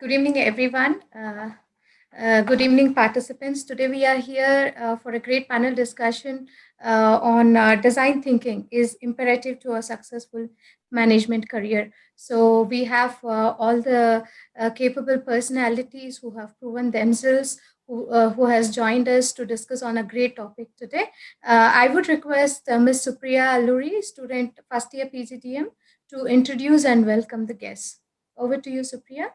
Good evening, everyone. Good evening, participants. Today we are here for a great panel discussion on design thinking is imperative to a successful management career. So we have all the capable personalities who have proven themselves, who has joined us to discuss on a great topic today. I would request Ms. Supriya Valluri, student first year PGDM, to introduce and welcome the guests. Over to you, Supriya.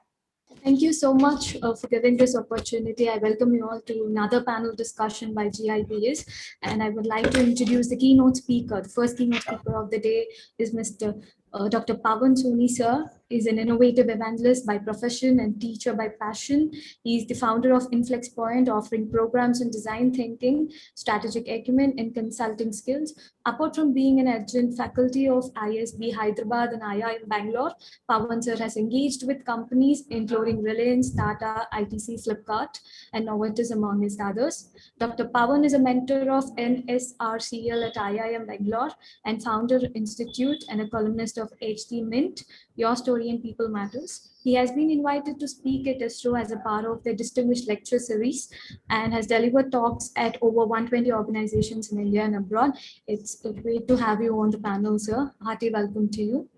Thank you so much for giving this opportunity. I welcome you all to another panel discussion by GIBS, and I would like to introduce the keynote speaker. The first keynote speaker of the day is Mr. Dr. Pavan Soni, sir. Is an innovative evangelist by profession and teacher by passion. He is the founder of Inflex Point, offering programs in design thinking, strategic acumen, and consulting skills. Apart from being an adjunct faculty of ISB Hyderabad and IIM Bangalore, Pavan sir has engaged with companies including Reliance, Tata, ITC, Flipkart, and Novartis among his others. Dr. Pavan is a mentor of NSRCL at IIM Bangalore and founder Institute and a columnist of HT Mint, Your Story and People Matters. He has been invited to speak at ISRO as a part of their distinguished lecture series and has delivered talks at over 120 organizations in India and abroad. It's great to have you on the panel, sir. Hearty welcome to you.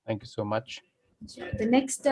Thank you so much. The next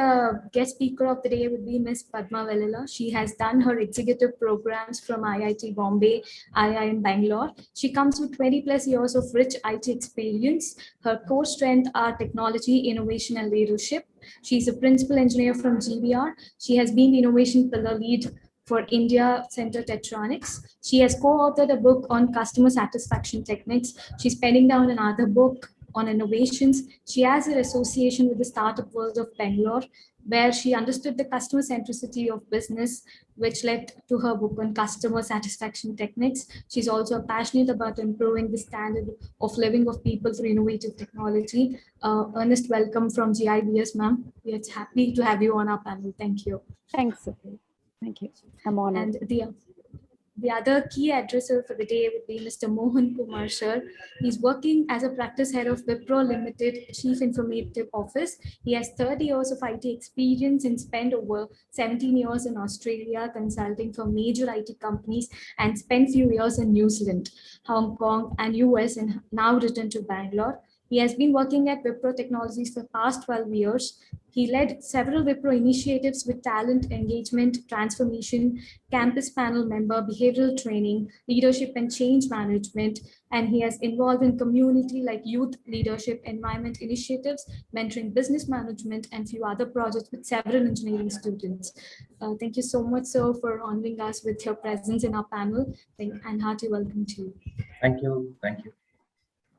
guest speaker of the day would be Ms. Padma Vellala. She has done her executive programs from IIT Bombay, IIM Bangalore. She comes with 20 plus years of rich IT experience. Her core strengths are technology, innovation, and leadership. She's a principal engineer from GBR. She has been the innovation pillar lead for India Center Tetronics. She has co-authored a book on customer satisfaction techniques. She's penning down another book on innovations. She has an association with the startup world of Bangalore, where she understood the customer centricity of business, which led to her book on customer satisfaction techniques. She's also passionate about improving the standard of living of people through innovative technology. Earnest welcome from GIBS, ma'am. We are happy to have you on our panel. Thank you. Thanks, Sophie. Thank you. I'm honored. And the other key addresser for the day would be Mr. Mohan Kumar, sir. He's working as a practice head of Wipro Limited Chief Informative Office. He has 30 years of IT experience and spent over 17 years in Australia consulting for major IT companies and spent few years in New Zealand, Hong Kong, and US, and now returned to Bangalore. He has been working at Wipro Technologies for the past 12 years. He led several Wipro initiatives with talent engagement, transformation, campus panel member, behavioral training, leadership and change management, and he has involved in community like youth leadership, environment initiatives, mentoring business management, and few other projects with several engineering students. Thank you so much, sir, for honoring us with your presence in our panel, and hearty welcome to you. Thank you. Thank you.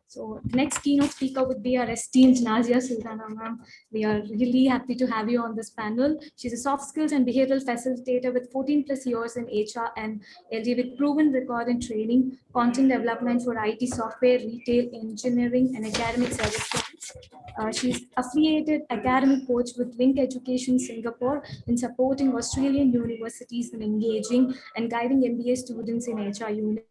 So the next keynote speaker would be our esteemed Nazia Sultana, ma'am. We are really happy to have you on this panel. She's a soft skills and behavioral facilitator with 14 plus years in HR and LD with proven record in training, content development for IT software, retail, engineering, and academic service clients. She's affiliated academic coach with Link Education Singapore in supporting Australian universities in engaging and guiding MBA students in HR units.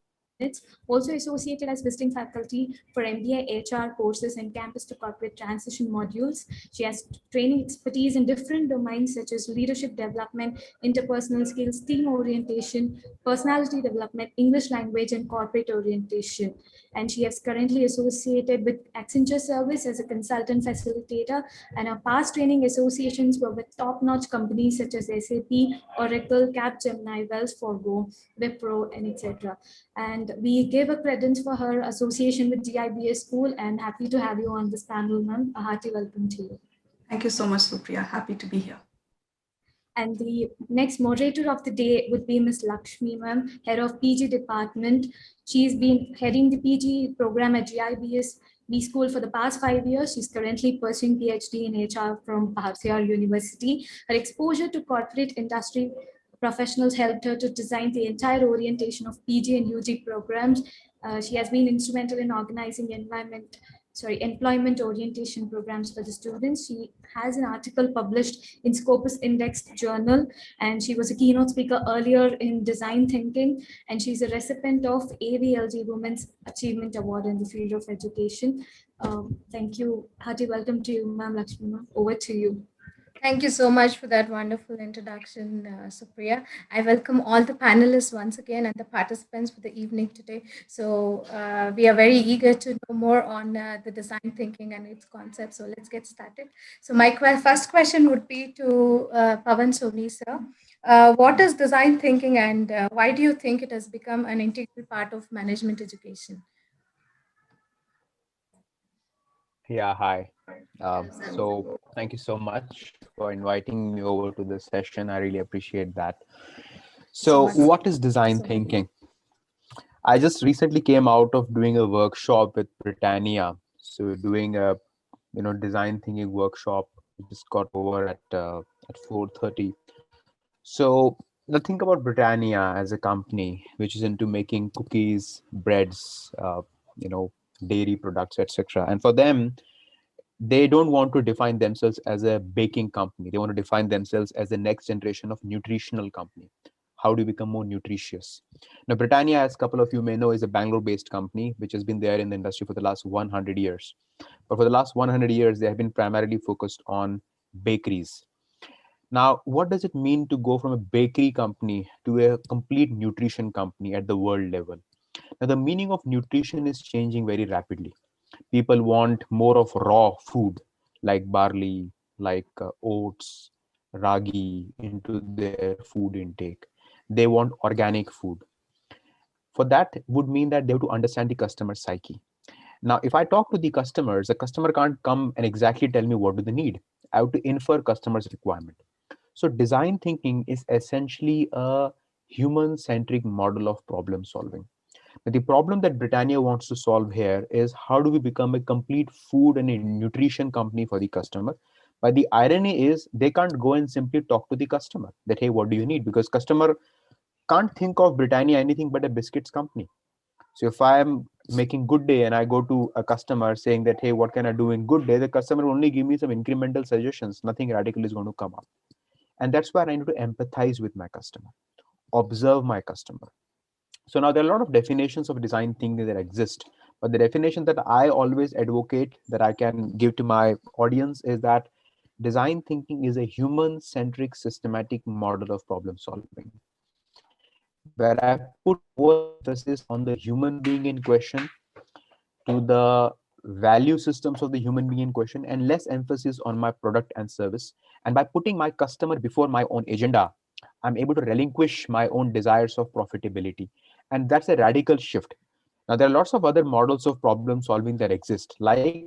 Also associated as visiting faculty for MBA HR courses and campus to corporate transition modules. She has training expertise in different domains such as leadership development, interpersonal skills, team orientation, personality development, English language, and corporate orientation. And she is currently associated with Accenture Service as a consultant facilitator, and her past training associations were with top-notch companies such as SAP, Oracle, Capgemini, Wells Fargo, Wipro, and etc. And we gave a credence for her association with GIBS School, and happy to have you on this panel, ma'am. A hearty welcome to you. Thank you so much, Supriya. Happy to be here. And the next moderator of the day would be Ms. Lakshmi, ma'am, head of PG department. She's been heading the PG program at GIBS B School for the past 5 years. She's currently pursuing PhD in HR from Bharatiya University. Her exposure to corporate industry professionals helped her to design the entire orientation of PG and UG programs. She has been instrumental in organizing employment orientation programs for the students. She has an article published in Scopus Index Journal, and she was a keynote speaker earlier in design thinking, and she's a recipient of AVLG Women's Achievement Award in the field of education. Thank you. Hearty welcome to you, ma'am. Lakshmi, ma'am. Over to you. Thank you so much for that wonderful introduction, Supriya. I welcome all the panelists once again and the participants for the evening today. So, we are very eager to know more on the design thinking and its concepts. So, let's get started. So, my first question would be to Pavan Soni, sir. What is design thinking and why do you think it has become an integral part of management education? Yeah, hi. So thank you so much for inviting me over to this session. I really appreciate that. So So much. what is design thinking? I just recently came out of doing a workshop with Britannia. So doing a design thinking workshop. We just got over at 4:30. So now think about Britannia as a company which is into making cookies, breads, dairy products, etc. And for them, they don't want to define themselves as a baking company. They want to define themselves as the next generation of nutritional company. How do you become more nutritious? Now, Britannia, as a couple of you may know, is a Bangalore-based company which has been there in the industry for the last 100 years. But for the last 100 years, they have been primarily focused on bakeries. Now, what does it mean to go from a bakery company to a complete nutrition company at the world level? Now, the meaning of nutrition is changing very rapidly. People want more of raw food like barley, like oats, ragi into their food intake. They want organic food. For that would mean that they have to understand the customer psyche. Now, if I talk to the customers, the customer can't come and exactly tell me what do they need. I have to infer customers' requirement. So design thinking is essentially a human-centric model of problem solving. But the problem that Britannia wants to solve here is how do we become a complete food and a nutrition company for the customer? But the irony is they can't go and simply talk to the customer that, hey, what do you need? Because customer can't think of Britannia anything but a biscuits company. So if I'm making Good Day and I go to a customer saying that, hey, what can I do in Good Day? The customer will only give me some incremental suggestions. Nothing radical is going to come up. And that's where I need to empathize with my customer, observe my customer. So now there are a lot of definitions of design thinking that exist, but the definition that I always advocate that I can give to my audience is that design thinking is a human-centric systematic model of problem solving, where I put more emphasis on the human being in question, to the value systems of the human being in question, and less emphasis on my product and service. And by putting my customer before my own agenda, I'm able to relinquish my own desires of profitability. And that's a radical shift. Now, there are lots of other models of problem solving that exist, like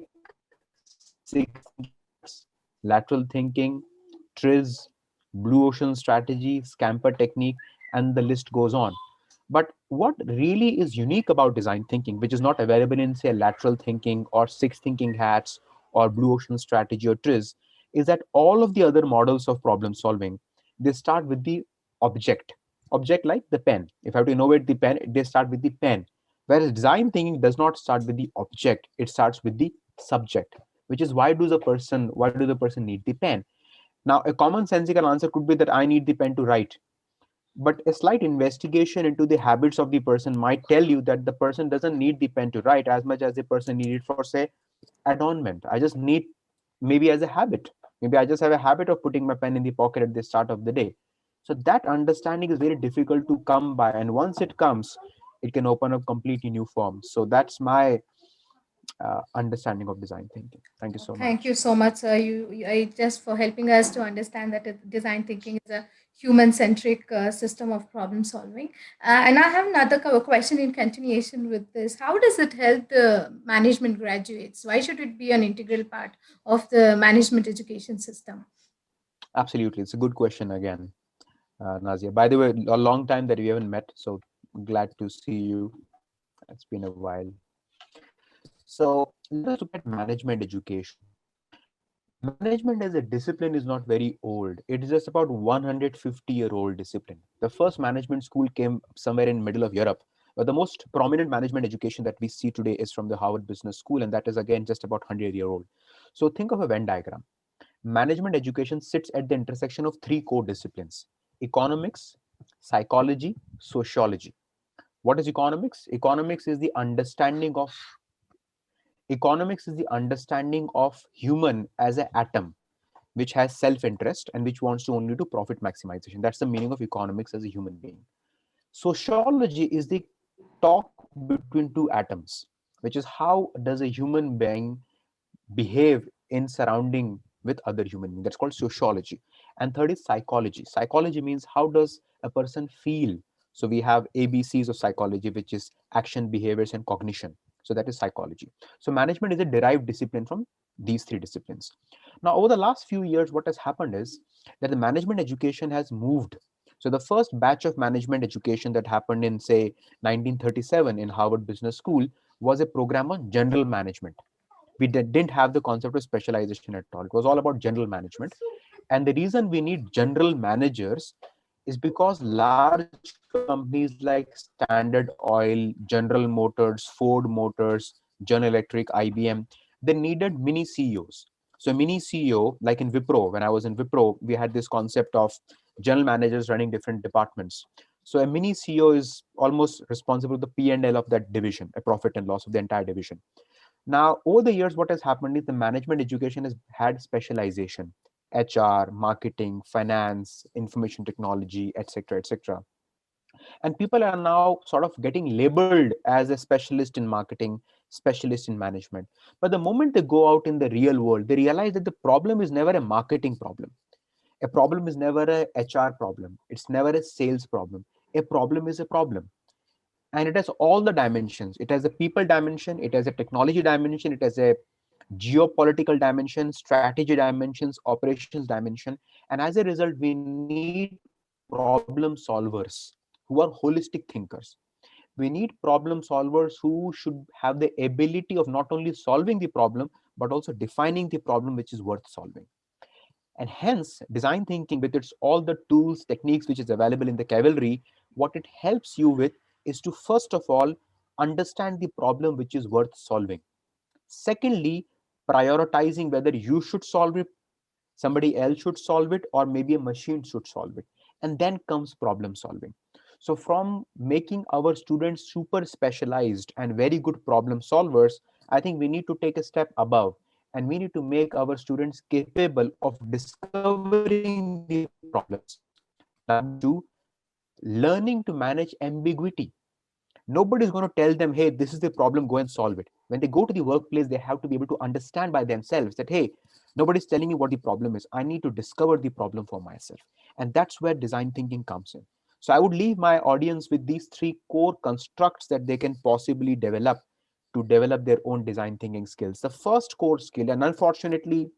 six thinking hats, lateral thinking, TRIZ, blue ocean strategy, scamper technique, and the list goes on. But what really is unique about design thinking, which is not available in, say, lateral thinking or six thinking hats or blue ocean strategy or TRIZ, is that all of the other models of problem solving, they start with the object. Object like the pen. If I have to innovate the pen, they start with the pen. Whereas design thinking does not start with the object, it starts with the subject, which is why do the person need the pen? Now, a commonsensical answer could be that I need the pen to write, but a slight investigation into the habits of the person might tell you that the person doesn't need the pen to write as much as the person need it for, say, adornment. I just need, maybe as a habit, maybe I just have a habit of putting my pen in the pocket at the start of the day. So that understanding is very difficult to come by, and once it comes, it can open up completely new forms. So that's my understanding of design thinking. Thank you so Thank you much. so much, sir. I just for helping us to understand that design thinking is a human-centric system of problem solving. And I have another question in continuation with this. How does it help the management graduates? Why should it be an integral part of the management education system? Absolutely, it's a good question again, Nazia. By the way, a long time that we haven't met, so glad to see you. It's been a while. So let us look at management education. Management as a discipline is not very old. It is just about 150-year-old discipline. The first management school came somewhere in middle of Europe, but the most prominent management education that we see today is from the Harvard Business School, and that is again just about 100-year-old. So think of a Venn diagram. Management education sits at the intersection of three core disciplines: economics, psychology, sociology. What is economics? Economics is the understanding of human as an atom. which has self-interest and which wants to only do profit maximization. That's the meaning of economics as a human being. Sociology is the talk between two atoms, which is how does a human being behave in surrounding with other human beings. That's called sociology. And third is psychology. Psychology means how does a person feel. So we have ABCs of psychology, which is action, behaviors, and cognition. So that is psychology. So management is a derived discipline from these three disciplines. Now, over the last few years, what has happened is that the management education has moved. So the first batch of management education that happened in, say, 1937 in Harvard Business School was a program on general management. We didn't have the concept of specialization at all. It was all about general management. And the reason we need general managers is because large companies like Standard Oil, General Motors, Ford Motors, General Electric, IBM, they needed mini CEOs. So mini CEO, like in Wipro, when I was in Wipro, we had this concept of general managers running different departments. So a mini CEO is almost responsible for the P&L of that division, a profit and loss of the entire division. Now, over the years, what has happened is the management education has had specialization, HR, marketing, finance, information technology, etc., etc. And people are now sort of getting labeled as a specialist in marketing, specialist in management. But the moment they go out in the real world, they realize that the problem is never a marketing problem. A problem is never a HR problem. It's never a sales problem. A problem is a problem, and it has all the dimensions. It has a people dimension, it has a technology dimension, it has a geopolitical dimension, strategy dimensions, operations dimension. And as a result, we need problem solvers who are holistic thinkers. We need problem solvers who should have the ability of not only solving the problem, but also defining the problem which is worth solving. And hence, design thinking, with its all the tools, techniques which is available in the cavalry, what it helps you with is to first of all understand the problem which is worth solving. Secondly, prioritizing whether you should solve it, somebody else should solve it, or maybe a machine should solve it. And then comes problem solving. So from making our students super specialized and very good problem solvers, I think we need to take a step above, and we need to make our students capable of discovering the problems. Number two, learning to manage ambiguity. Nobody's going to tell them, hey, this is the problem, go and solve it. When they go to the workplace, they have to be able to understand by themselves that, hey, nobody's telling me what the problem is. I need to discover the problem for myself. And that's where design thinking comes in. So I would leave my audience with these three core constructs that they can possibly develop to develop their own design thinking skills. The first core skill, and unfortunately,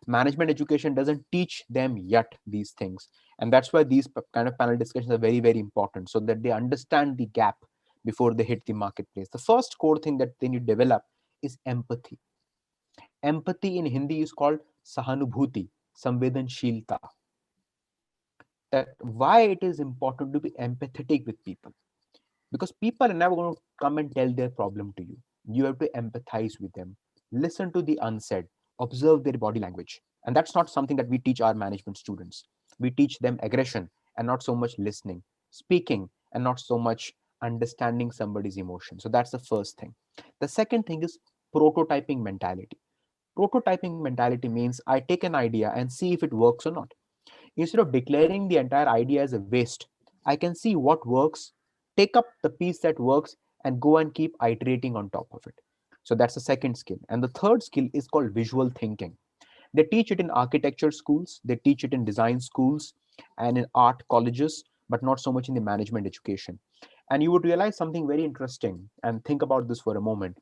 management education doesn't teach them yet these things, and that's why these kind of panel discussions are very, very important, so that they understand the gap before they hit the marketplace. The first core thing that they need to develop is empathy. Empathy in Hindi is called sahanubhuti, samvedanshilta. That why it is important to be empathetic with people, because people are never going to come and tell their problem to you. You have to empathize with them, listen to the unsaid, observe their body language. And that's not something that we teach our management students. We teach them aggression and not so much listening, speaking and not so much understanding somebody's emotion. So that's the first thing. The second thing is prototyping mentality. Prototyping mentality means I take an idea and see if it works or not. Instead of declaring the entire idea as a waste, I can see what works, take up the piece that works, and go and keep iterating on top of it. So that's the second skill. And the third skill is called visual thinking. They teach it in architecture schools, they teach it in design schools and in art colleges, but not so much in the management education. And you would realize something very interesting, and think about this for a moment,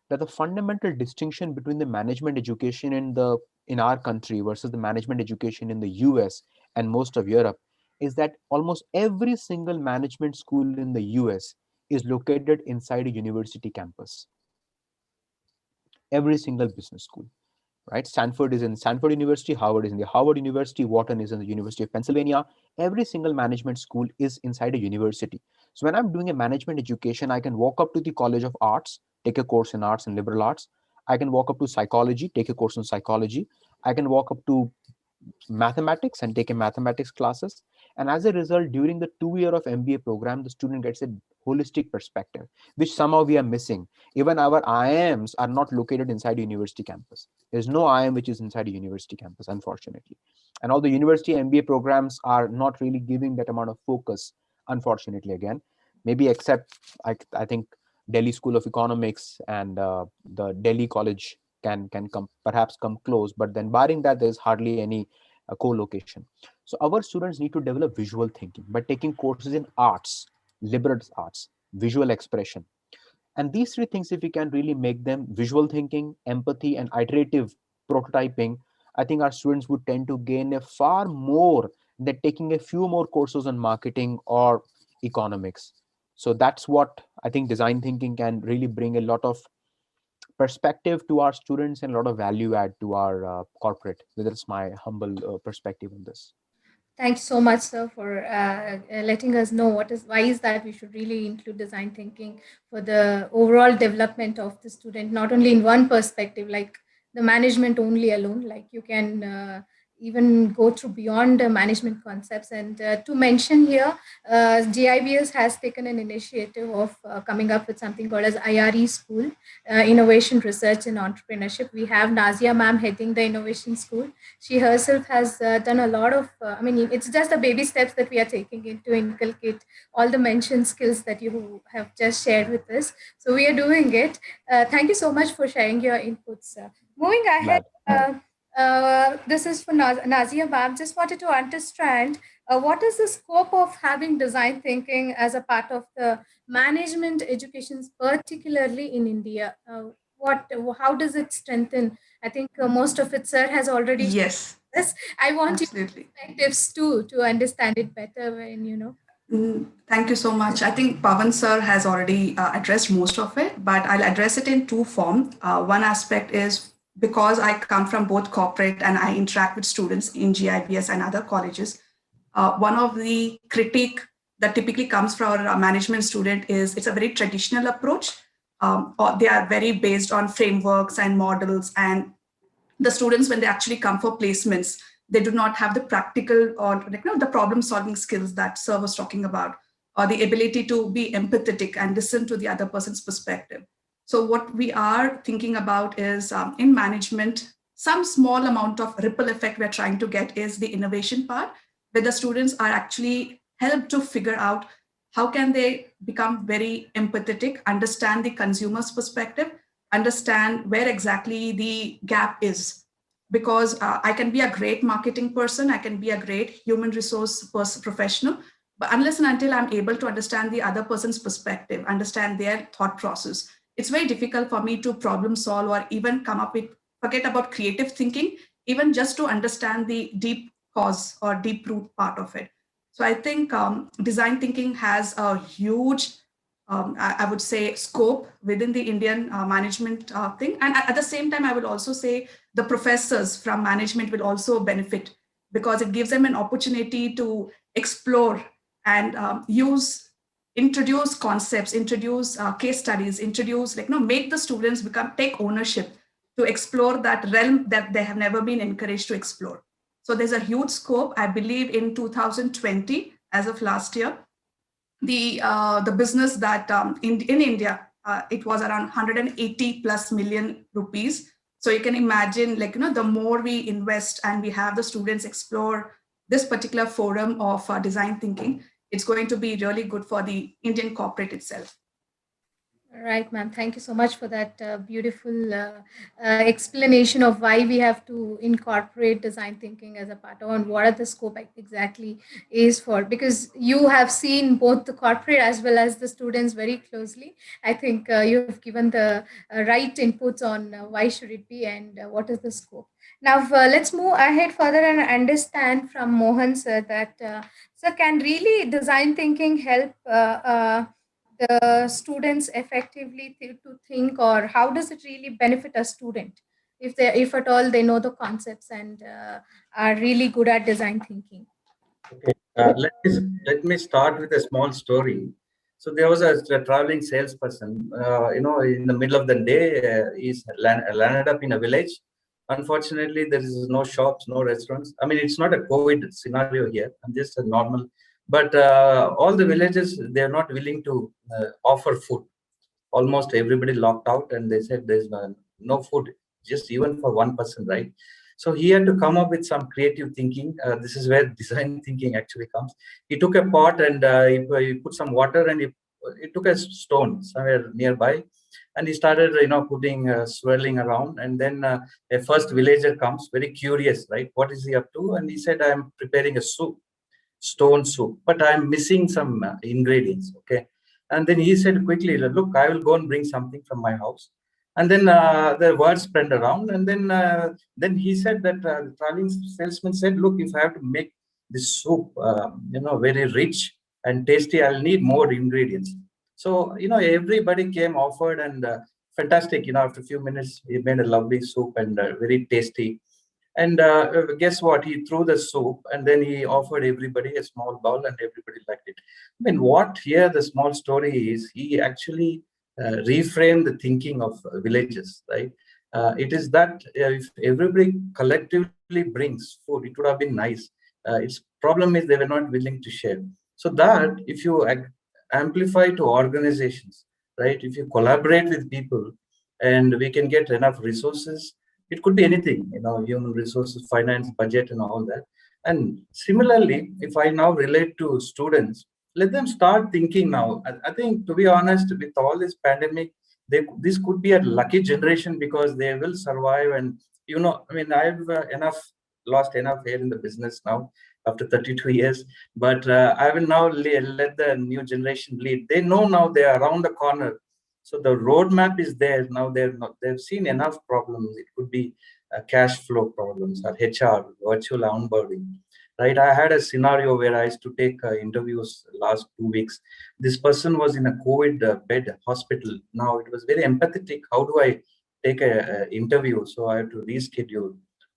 that the fundamental distinction between the management education in our country versus the management education in the US and most of Europe is that almost every single management school in the US is located inside a university campus. Every single business school, right? Stanford is in Stanford University, Harvard is in the Harvard University, Wharton is in the University of Pennsylvania. Every single management school is inside a university. So when I'm doing a management education, I can walk up to the College of Arts, take a course in arts and liberal arts. I can walk up to psychology, take a course in psychology. I can walk up to mathematics and take a mathematics classes. And as a result, during the 2 year of MBA program, the student gets a holistic perspective, which somehow we are missing. Even our IIMs are not located inside university campus. There's no IIM which is inside a university campus, unfortunately. And all the university MBA programs are not really giving that amount of focus, unfortunately, again. Maybe except, I think, Delhi School of Economics and the Delhi College can perhaps come close. But then barring that, there's hardly any co-location. So our students need to develop visual thinking by taking courses in arts, liberal arts, visual expression. And these three things, if we can really make them visual thinking, empathy, and iterative prototyping, I think our students would tend to gain a far more than taking a few more courses on marketing or economics. So that's what I think design thinking can really bring a lot of perspective to our students and a lot of value add to our corporate. That's my humble perspective on this. Thank you so much, sir, for letting us know why is that we should really include design thinking for the overall development of the student, not only in one perspective, like the management only alone, like you can even go through beyond the management concepts. And to mention here, GIBS has taken an initiative of coming up with something called as IRE School, Innovation, Research and Entrepreneurship. We have Nazia ma'am heading the innovation school. She herself has done a lot of, it's just the baby steps that we are taking in to inculcate all the mentioned skills that you have just shared with us. So we are doing it. Thank you so much for sharing your inputs. Moving ahead, this is for Nazia ma'am. Just wanted to understand what is the scope of having design thinking as a part of the management educations, particularly in India? How does it strengthen? I think most of it, sir, has already shared Yes, this. I want your absolutely. perspectives too to understand it better. Thank you so much. I think Pavan sir has already addressed most of it, but I'll address it in two forms. One aspect is because I come from both corporate and I interact with students in GIBS and other colleges. One of the critique that typically comes from a management student is it's a very traditional approach. Or they are very based on frameworks and models, and the students, when they actually come for placements, they do not have the practical or the problem solving skills that sir was talking about, or the ability to be empathetic and listen to the other person's perspective. So what we are thinking about is, in management, some small amount of ripple effect we're trying to get is the innovation part, where the students are actually helped to figure out how can they become very empathetic, understand the consumer's perspective, understand where exactly the gap is. Because I can be a great marketing person, I can be a great human resource professional, but unless and until I'm able to understand the other person's perspective, understand their thought process, it's very difficult for me to problem solve or even come up with, forget about creative thinking, even just to understand the deep cause or deep root part of it. So I think design thinking has a huge, I would say, scope within the Indian management thing. And at the same time, I would also say the professors from management will also benefit, because it gives them an opportunity to explore and introduce concepts, introduce case studies, introduce, make the students take ownership to explore that realm that they have never been encouraged to explore. So there's a huge scope. I believe in 2020, as of last year, the business that in India, it was around 180 plus million rupees. So you can imagine, the more we invest and we have the students explore this particular forum of design thinking, it's going to be really good for the Indian corporate itself. Right, ma'am. Thank you so much for that beautiful explanation of why we have to incorporate design thinking as a part of, and what are the scope exactly is for. Because you have seen both the corporate as well as the students very closely. I think you have given the right inputs on why should it be and what is the scope. Now, let's move ahead further and understand from Mohan sir that, sir, can really design thinking help the students effectively to think, or how does it really benefit a student if at all they know the concepts and are really good at design thinking? Okay, let me start with a small story. So there was a traveling salesperson. In the middle of the day, he's landed up in a village. Unfortunately, there is no shops, no restaurants. I mean, it's not a COVID scenario here. I'm just a normal. But all the villages, they're not willing to offer food. Almost everybody locked out, and they said there's no food, just even for one person, right? So he had to come up with some creative thinking. This is where design thinking actually comes. He took a pot and he put some water, and he took a stone somewhere nearby, and he started putting swirling around. And then a first villager comes, very curious, right? What is he up to? And he said, I'm preparing a soup, stone soup, but I'm missing some ingredients. Okay. And then he said quickly, look, I will go and bring something from my house. And then the word spread around. And then he said that the traveling salesman said, look, if I have to make this soup, very rich and tasty, I'll need more ingredients. So, everybody came offered, and fantastic. After a few minutes, he made a lovely soup and very tasty. And guess what? He threw the soup, and then he offered everybody a small bowl, and everybody liked it. I mean, what here the small story is, he actually reframed the thinking of villages, right? It is that if everybody collectively brings food, it would have been nice. Its problem is they were not willing to share. So that if you amplify to organizations, right? If you collaborate with people, and we can get enough resources, it could be anything, human resources, finance, budget, and all that. And similarly, if I now relate to students, let them start thinking now. I think, to be honest, with all this pandemic, this could be a lucky generation, because they will survive. And I mean, I've lost enough hair in the business now after 32 years, but I will now let the new generation lead. They know now they are around the corner. So the roadmap is there now. They've seen enough problems. It could be cash flow problems or HR, virtual onboarding, right? I had a scenario where I used to take interviews last 2 weeks. This person was in a COVID bed hospital. Now it was very empathetic. How do I take a interview? So I have to reschedule.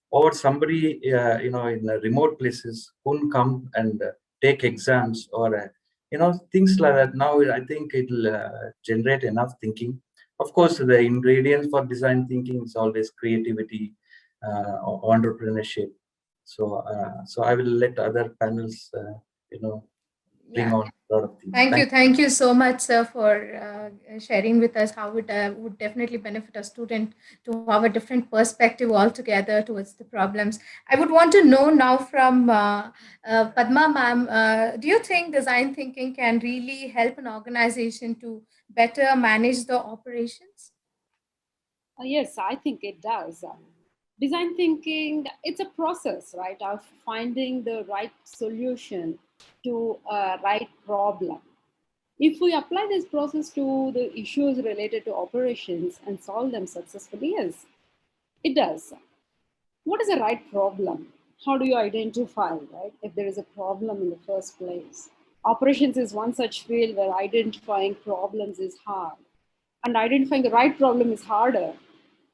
Or somebody, in remote places couldn't come and take exams, or things like that. Now I think it'll generate enough thinking. Of course, the ingredients for design thinking is always creativity, or entrepreneurship. So I will let other panels, bring Yeah. on a lot of things. Thank you so much, sir, for sharing with us how it would definitely benefit a student to have a different perspective altogether towards the problems. I would want to know now from Padma ma'am, do you think design thinking can really help an organization to better manage the operations? Yes, I think it does. Design thinking, it's a process, right, of finding the right solution to a right problem. If we apply this process to the issues related to operations and solve them successfully, yes, it does. What is the right problem? How do you identify, right, if there is a problem in the first place? Operations is one such field where identifying problems is hard. And identifying the right problem is harder,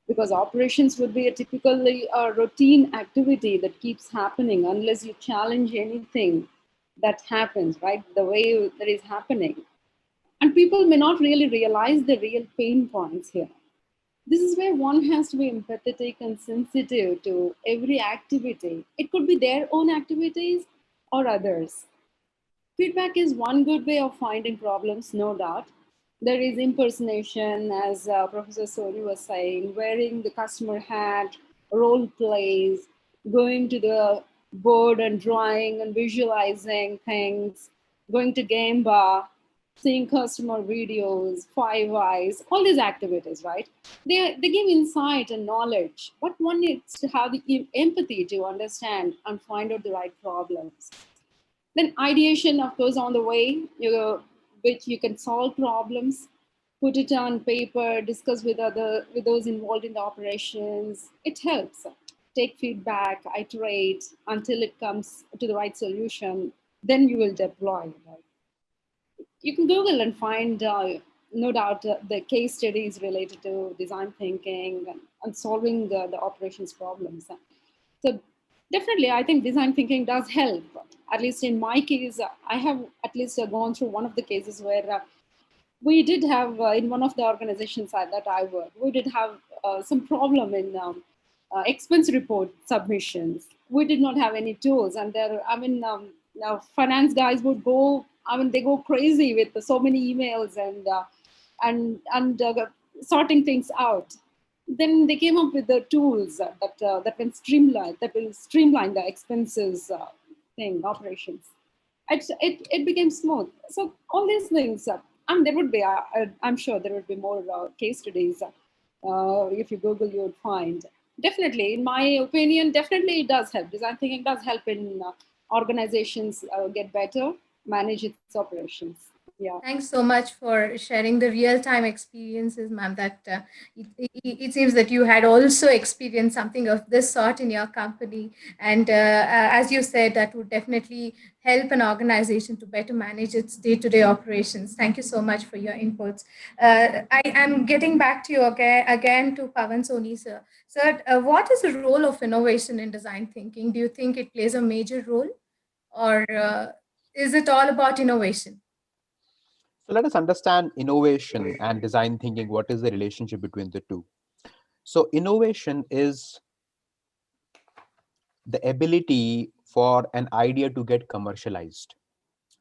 because operations would be a typically a routine activity that keeps happening unless you challenge anything that happens, right, the way that is happening. And people may not really realize the real pain points here. This is where one has to be empathetic and sensitive to every activity. It could be their own activities or others. Feedback is one good way of finding problems, no doubt. There is impersonation, as Professor Soni was saying, wearing the customer hat, role plays, going to the board and drawing and visualizing things, going to game bar, seeing customer videos, Five Eyes, all these activities, right? They give insight and knowledge, but one needs to have the empathy to understand and find out the right problems. Then ideation, of course, on the way, which you can solve problems, put it on paper, discuss with those involved in the operations. It helps. Take feedback, iterate until it comes to the right solution. Then you will deploy. Right? You can Google and find, no doubt, the case studies related to design thinking and solving the operations problems. So definitely, I think design thinking does help. At least in my case, I have at least gone through one of the cases where we did have, in one of the organizations that I work, we did have some problem in expense report submissions. We did not have any tools, and there, now finance guys would go. They go crazy with so many emails and sorting things out. Then they came up with the tools that will streamline the expenses operations. It became smooth. So all these things, there would be, I'm sure there would be more case studies. If you Google, you would find. Definitely, in my opinion, definitely it does help. Design thinking does help in organizations get better, manage its operations. Yeah. Thanks so much for sharing the real-time experiences, ma'am. That it seems that you had also experienced something of this sort in your company, and as you said, that would definitely help an organization to better manage its day-to-day operations. Thank you so much for your inputs. I am getting back to you again to Pavan Soni, sir. Sir, what is the role of innovation in design thinking? Do you think it plays a major role, or is it all about innovation? So let us understand innovation and design thinking. What is the relationship between the two? So innovation is the ability for an idea to get commercialized.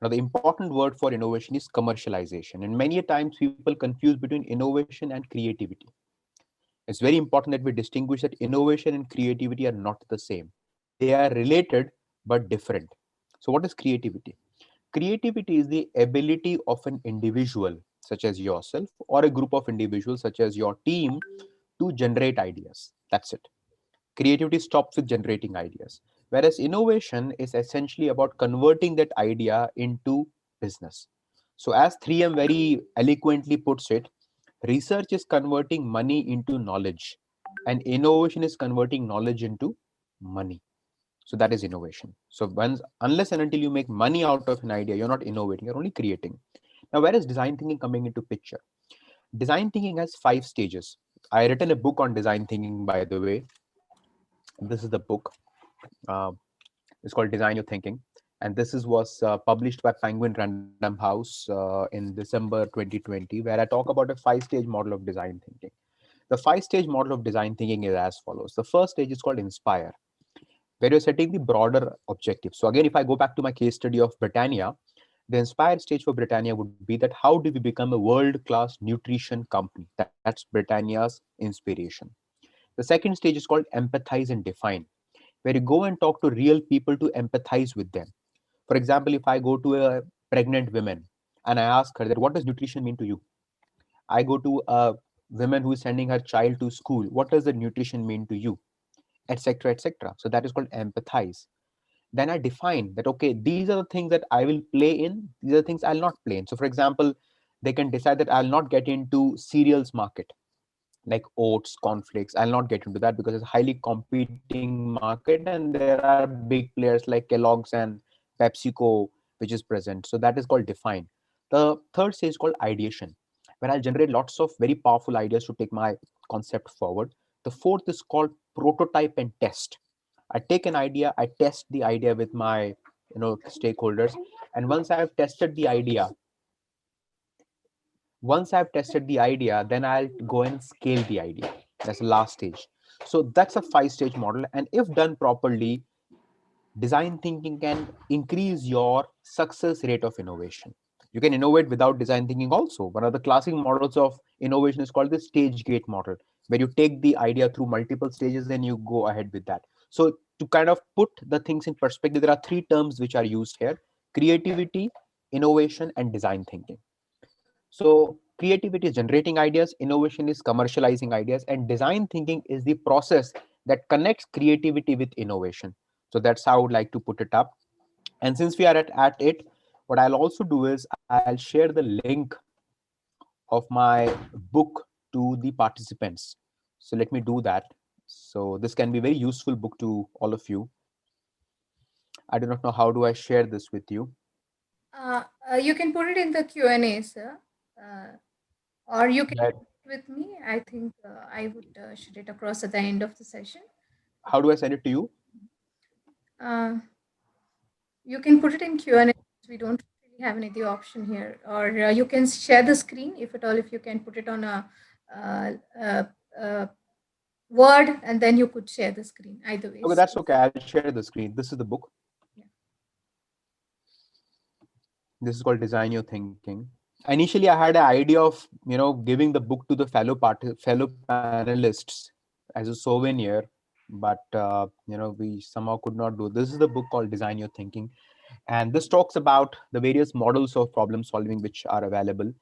Now, the important word for innovation is commercialization. And many times people confuse between innovation and creativity. It's very important that we distinguish that innovation and creativity are not the same. They are related but different. So what is creativity? Creativity is the ability of an individual, such as yourself, or a group of individuals, such as your team, to generate ideas. That's it. Creativity stops with generating ideas. Whereas innovation is essentially about converting that idea into business. So, as 3M very eloquently puts it, research is converting money into knowledge, and innovation is converting knowledge into money. So that is innovation. So unless and until you make money out of an idea, you're not innovating, you're only creating. Now, where is design thinking coming into picture? Design thinking has 5 stages. I written a book on design thinking, by the way. This is the book. Uh, it's called Design Your Thinking. And was published by Penguin Random House in December 2020, where I talk about a 5-stage model of design thinking. The 5-stage model of design thinking is as follows. The first stage is called inspire, where you're setting the broader objective. So again, if I go back to my case study of Britannia, the inspired stage for Britannia would be that how do we become a world-class nutrition company? That's Britannia's inspiration. The second stage is called empathize and define, where you go and talk to real people to empathize with them. For example, if I go to a pregnant woman and I ask her that what does nutrition mean to you? I go to a woman who is sending her child to school, what does the nutrition mean to you? Etc. etc. So that is called empathize. Then I define that, okay, these are the things that I will play in, these are the things I'll not play in. So for example, they can decide that I'll not get into cereals market like oats, cornflakes. I'll not get into that because it's a highly competing market and there are big players like Kellogg's and PepsiCo which is present. So that is called define. The third stage is called ideation, where I'll generate lots of very powerful ideas to take my concept forward. The fourth is called prototype and test. I take an idea, I test the idea with my stakeholders, and once I've tested the idea, then I'll go and scale the idea. That's the last stage. So that's a 5-stage model, and if done properly, design thinking can increase your success rate of innovation. You can innovate without design thinking also. One of the classic models of innovation is called the stage gate model, where you take the idea through multiple stages and you go ahead with that. So to kind of put the things in perspective, there are 3 terms which are used here: creativity, innovation, and design thinking. So creativity is generating ideas, innovation is commercializing ideas, and design thinking is the process that connects creativity with innovation. So that's how I would like to put it up. And since we are at it, what I'll also do is I'll share the link of my book to the participants. So let me do that. So this can be very useful book to all of you. I do not know how do I share this with you. You can put it in the Q&A, sir, or you can That, share it with me. I think I would share it across at the end of the session. how do I send it to you? Uh, you can put it in Q&A. We don't really have any other option here, or you can share the screen if at all. If you can put it on a uh, uh, uh, word, and then you could share the screen. Either way. Okay, that's okay. I'll share the screen. This is the book. Yeah. This is called Design Your Thinking. Initially, I had an idea of, giving the book to the fellow panelists as a souvenir, but we somehow could not do. This is the book called Design Your Thinking, and this talks about the various models of problem solving which are available.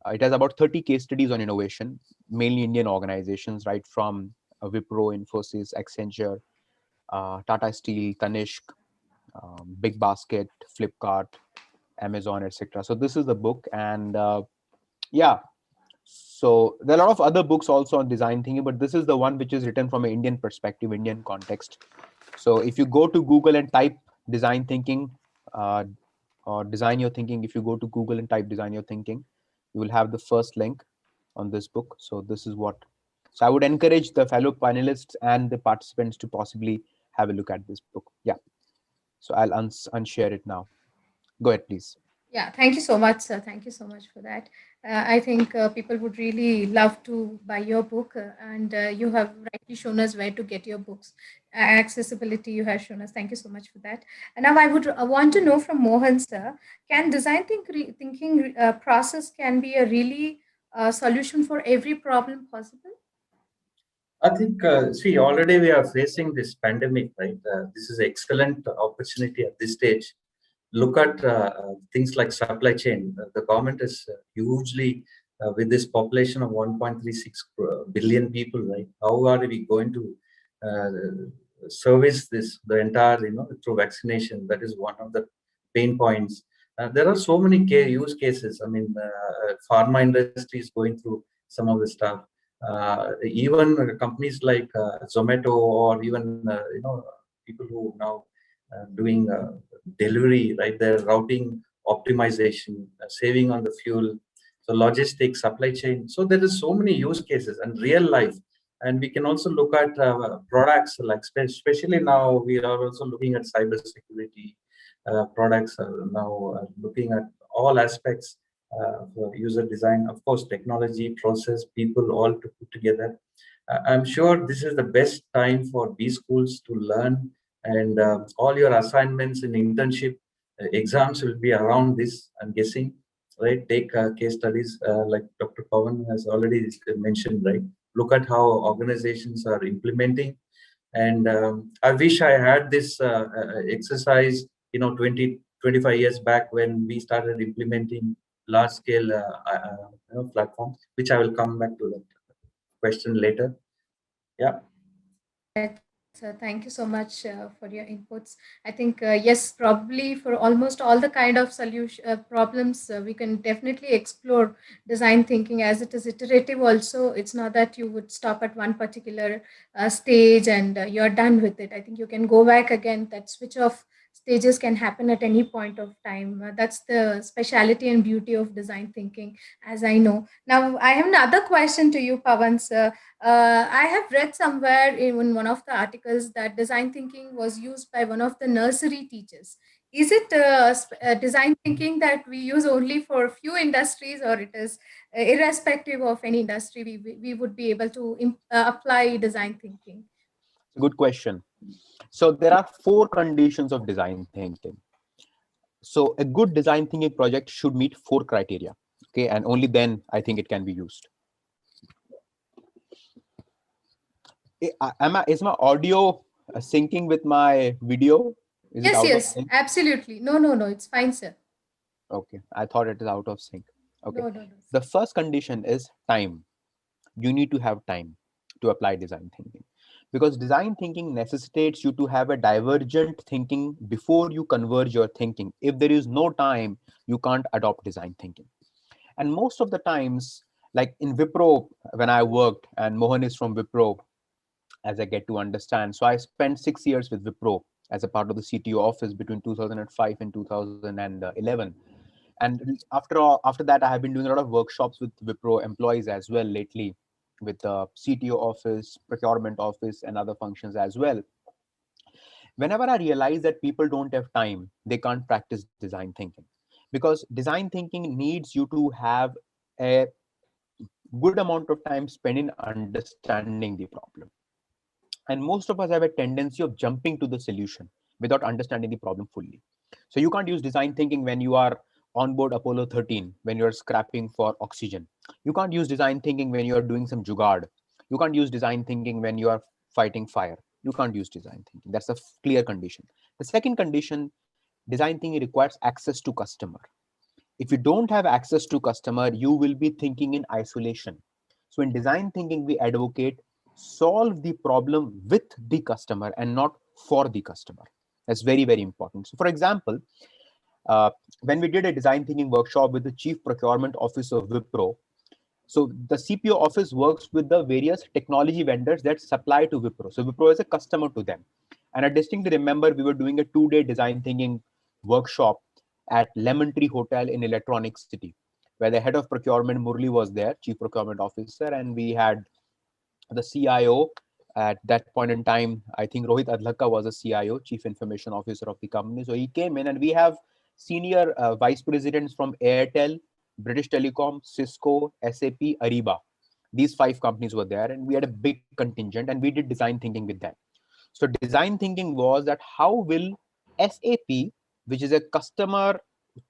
It has about 30 case studies on innovation, mainly Indian organizations, right from Wipro, Infosys, Accenture, Tata Steel, Tanishq, Big Basket, Flipkart, Amazon, etc. So this is the book, and yeah, so there are a lot of other books also on design thinking, but this is the one which is written from an Indian perspective, Indian context. So if you go to Google and type design thinking, uh, or design your thinking, if you go to Google and type design your thinking, you will have the first link on this book. So this is what, so I would encourage the fellow panelists and the participants to possibly have a look at this book. Yeah. So I'll unshare it now. Go ahead, please. Yeah, thank you so much, sir. Thank you so much for that. I think people would really love to buy your book, and you have rightly shown us where to get your books. Accessibility you have shown us. Thank you so much for that. And now I would want to know from Mohan, sir, can thinking process can be a really solution for every problem possible? I think, see, already we are facing this pandemic, right? This is an excellent opportunity at this stage. Look at things like supply chain. The government is hugely, with this population of 1.36 billion people, right? How are we going to service this, the entire, through vaccination? That is one of the pain points. There are so many use cases. I mean, pharma industry is going through some of the stuff. Even companies like Zomato, or even people who now doing delivery, right? Their routing optimization, saving on the fuel, so logistics, supply chain. So there is so many use cases and real life. And we can also look at products, like especially now we are also looking at cyber security products. Now looking at all aspects for user design, of course, technology, process, people, all to put together. I'm sure this is the best time for B schools to learn, and all your assignments and internship exams will be around this, I'm guessing, right? Take case studies like Dr. Pavan has already mentioned, right? Look at how organizations are implementing. And I wish I had this exercise, 20-25 years back, when we started implementing large scale platforms, which I will come back to that question later. Yeah. Right, sir. Thank you so much for your inputs. I think yes, probably for almost all the kind of solution problems, we can definitely explore design thinking, as it is iterative. Also, it's not that you would stop at one particular stage and you're done with it. I think you can go back again. That switch of stages can happen at any point of time. That's the speciality and beauty of design thinking, as I know. Now, I have another question to you, Pavan sir. I have read somewhere in one of the articles that design thinking was used by one of the nursery teachers. Is it design thinking that we use only for few industries, or it is irrespective of any industry, we would be able to apply design thinking? It's a good question. So there are 4 conditions of design thinking. So a good design thinking project should meet 4 criteria. Okay, and only then I think it can be used. Is my audio syncing with my video? Is it Yes, out of yes, sync? absolutely. No, no, no, it's fine, sir. Okay, I thought it is out of sync. Okay. No, no, no. The first condition is time. You need to have time to apply design thinking, because design thinking necessitates you to have a divergent thinking before you converge your thinking. If there is no time, you can't adopt design thinking. And most of the times, like in Wipro, when I worked, and Mohan is from Wipro, as I get to understand. So I spent 6 years with Wipro as a part of the CTO office between 2005 and 2011. And after that, I have been doing a lot of workshops with Wipro employees as well lately, with the CTO office, procurement office, and other functions as well. Whenever I realize that people don't have time, they can't practice design thinking, because design thinking needs you to have a good amount of time spent in understanding the problem. And most of us have a tendency of jumping to the solution without understanding the problem fully. So you can't use design thinking when you are on board Apollo 13, when you're scrapping for oxygen. You can't use design thinking when you're doing some jugaad. You can't use design thinking when you are fighting fire. You can't use design thinking. That's a clear condition. The second condition, design thinking requires access to customer. If you don't have access to customer, you will be thinking in isolation. So in design thinking, we advocate solve the problem with the customer and not for the customer. That's very, very important. So for example, when we did a design thinking workshop with the chief procurement officer of Wipro, so the CPO office works with the various technology vendors that supply to Wipro. So Wipro is a customer to them. And I distinctly remember we were doing a 2-day design thinking workshop at Lemon Tree Hotel in Electronic City, where the head of procurement, Murli, was there, chief procurement officer, and we had the CIO at that point in time. I think Rohit Adlaka was a CIO, chief information officer of the company. So he came in, and we have senior vice presidents from Airtel, British Telecom, Cisco, SAP, Ariba. These 5 companies were there, and we had a big contingent, and we did design thinking with them. So design thinking was that how will SAP, which is a customer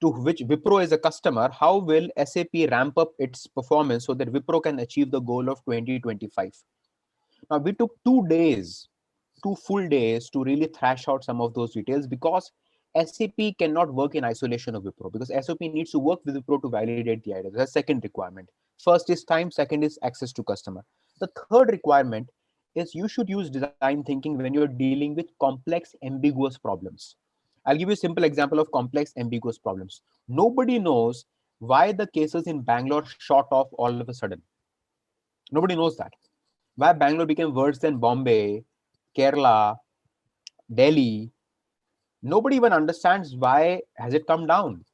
to which Wipro is a customer, how will SAP ramp up its performance so that Wipro can achieve the goal of 2025? Now we took 2 days, 2 full days to really thrash out some of those details, because SAP cannot work in isolation of Wipro, because SAP needs to work with Wipro to validate the idea. That's the second requirement. First is time, second is access to customer. The third requirement is you should use design thinking when you're dealing with complex, ambiguous problems. I'll give you a simple example of complex, ambiguous problems. Nobody knows why the cases in Bangalore shot off all of a sudden. Nobody knows that. Why Bangalore became worse than Bombay, Kerala, Delhi. Nobody even understands why has it come down.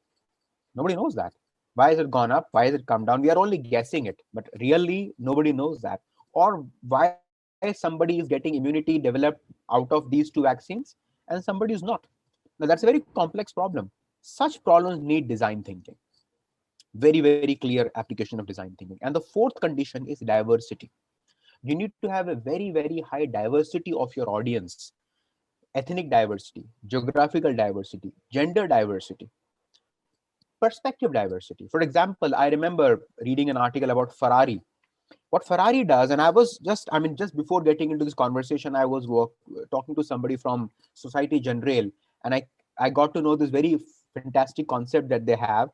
Nobody knows that. Why has it gone up? Why has it come down? We are only guessing it, but really nobody knows that. Or why somebody is getting immunity developed out of these 2 vaccines and somebody is not. Now that's a very complex problem. Such problems need design thinking. Very, very clear application of design thinking. And the fourth condition is diversity. You need to have a very, very high diversity of your audience, ethnic diversity, geographical diversity, gender diversity, perspective diversity. For example, I remember reading an article about Ferrari. What Ferrari does, and I was just, I mean, just before getting into this conversation, I was talking to somebody from Society Generale, and I got to know this very fantastic concept that they have.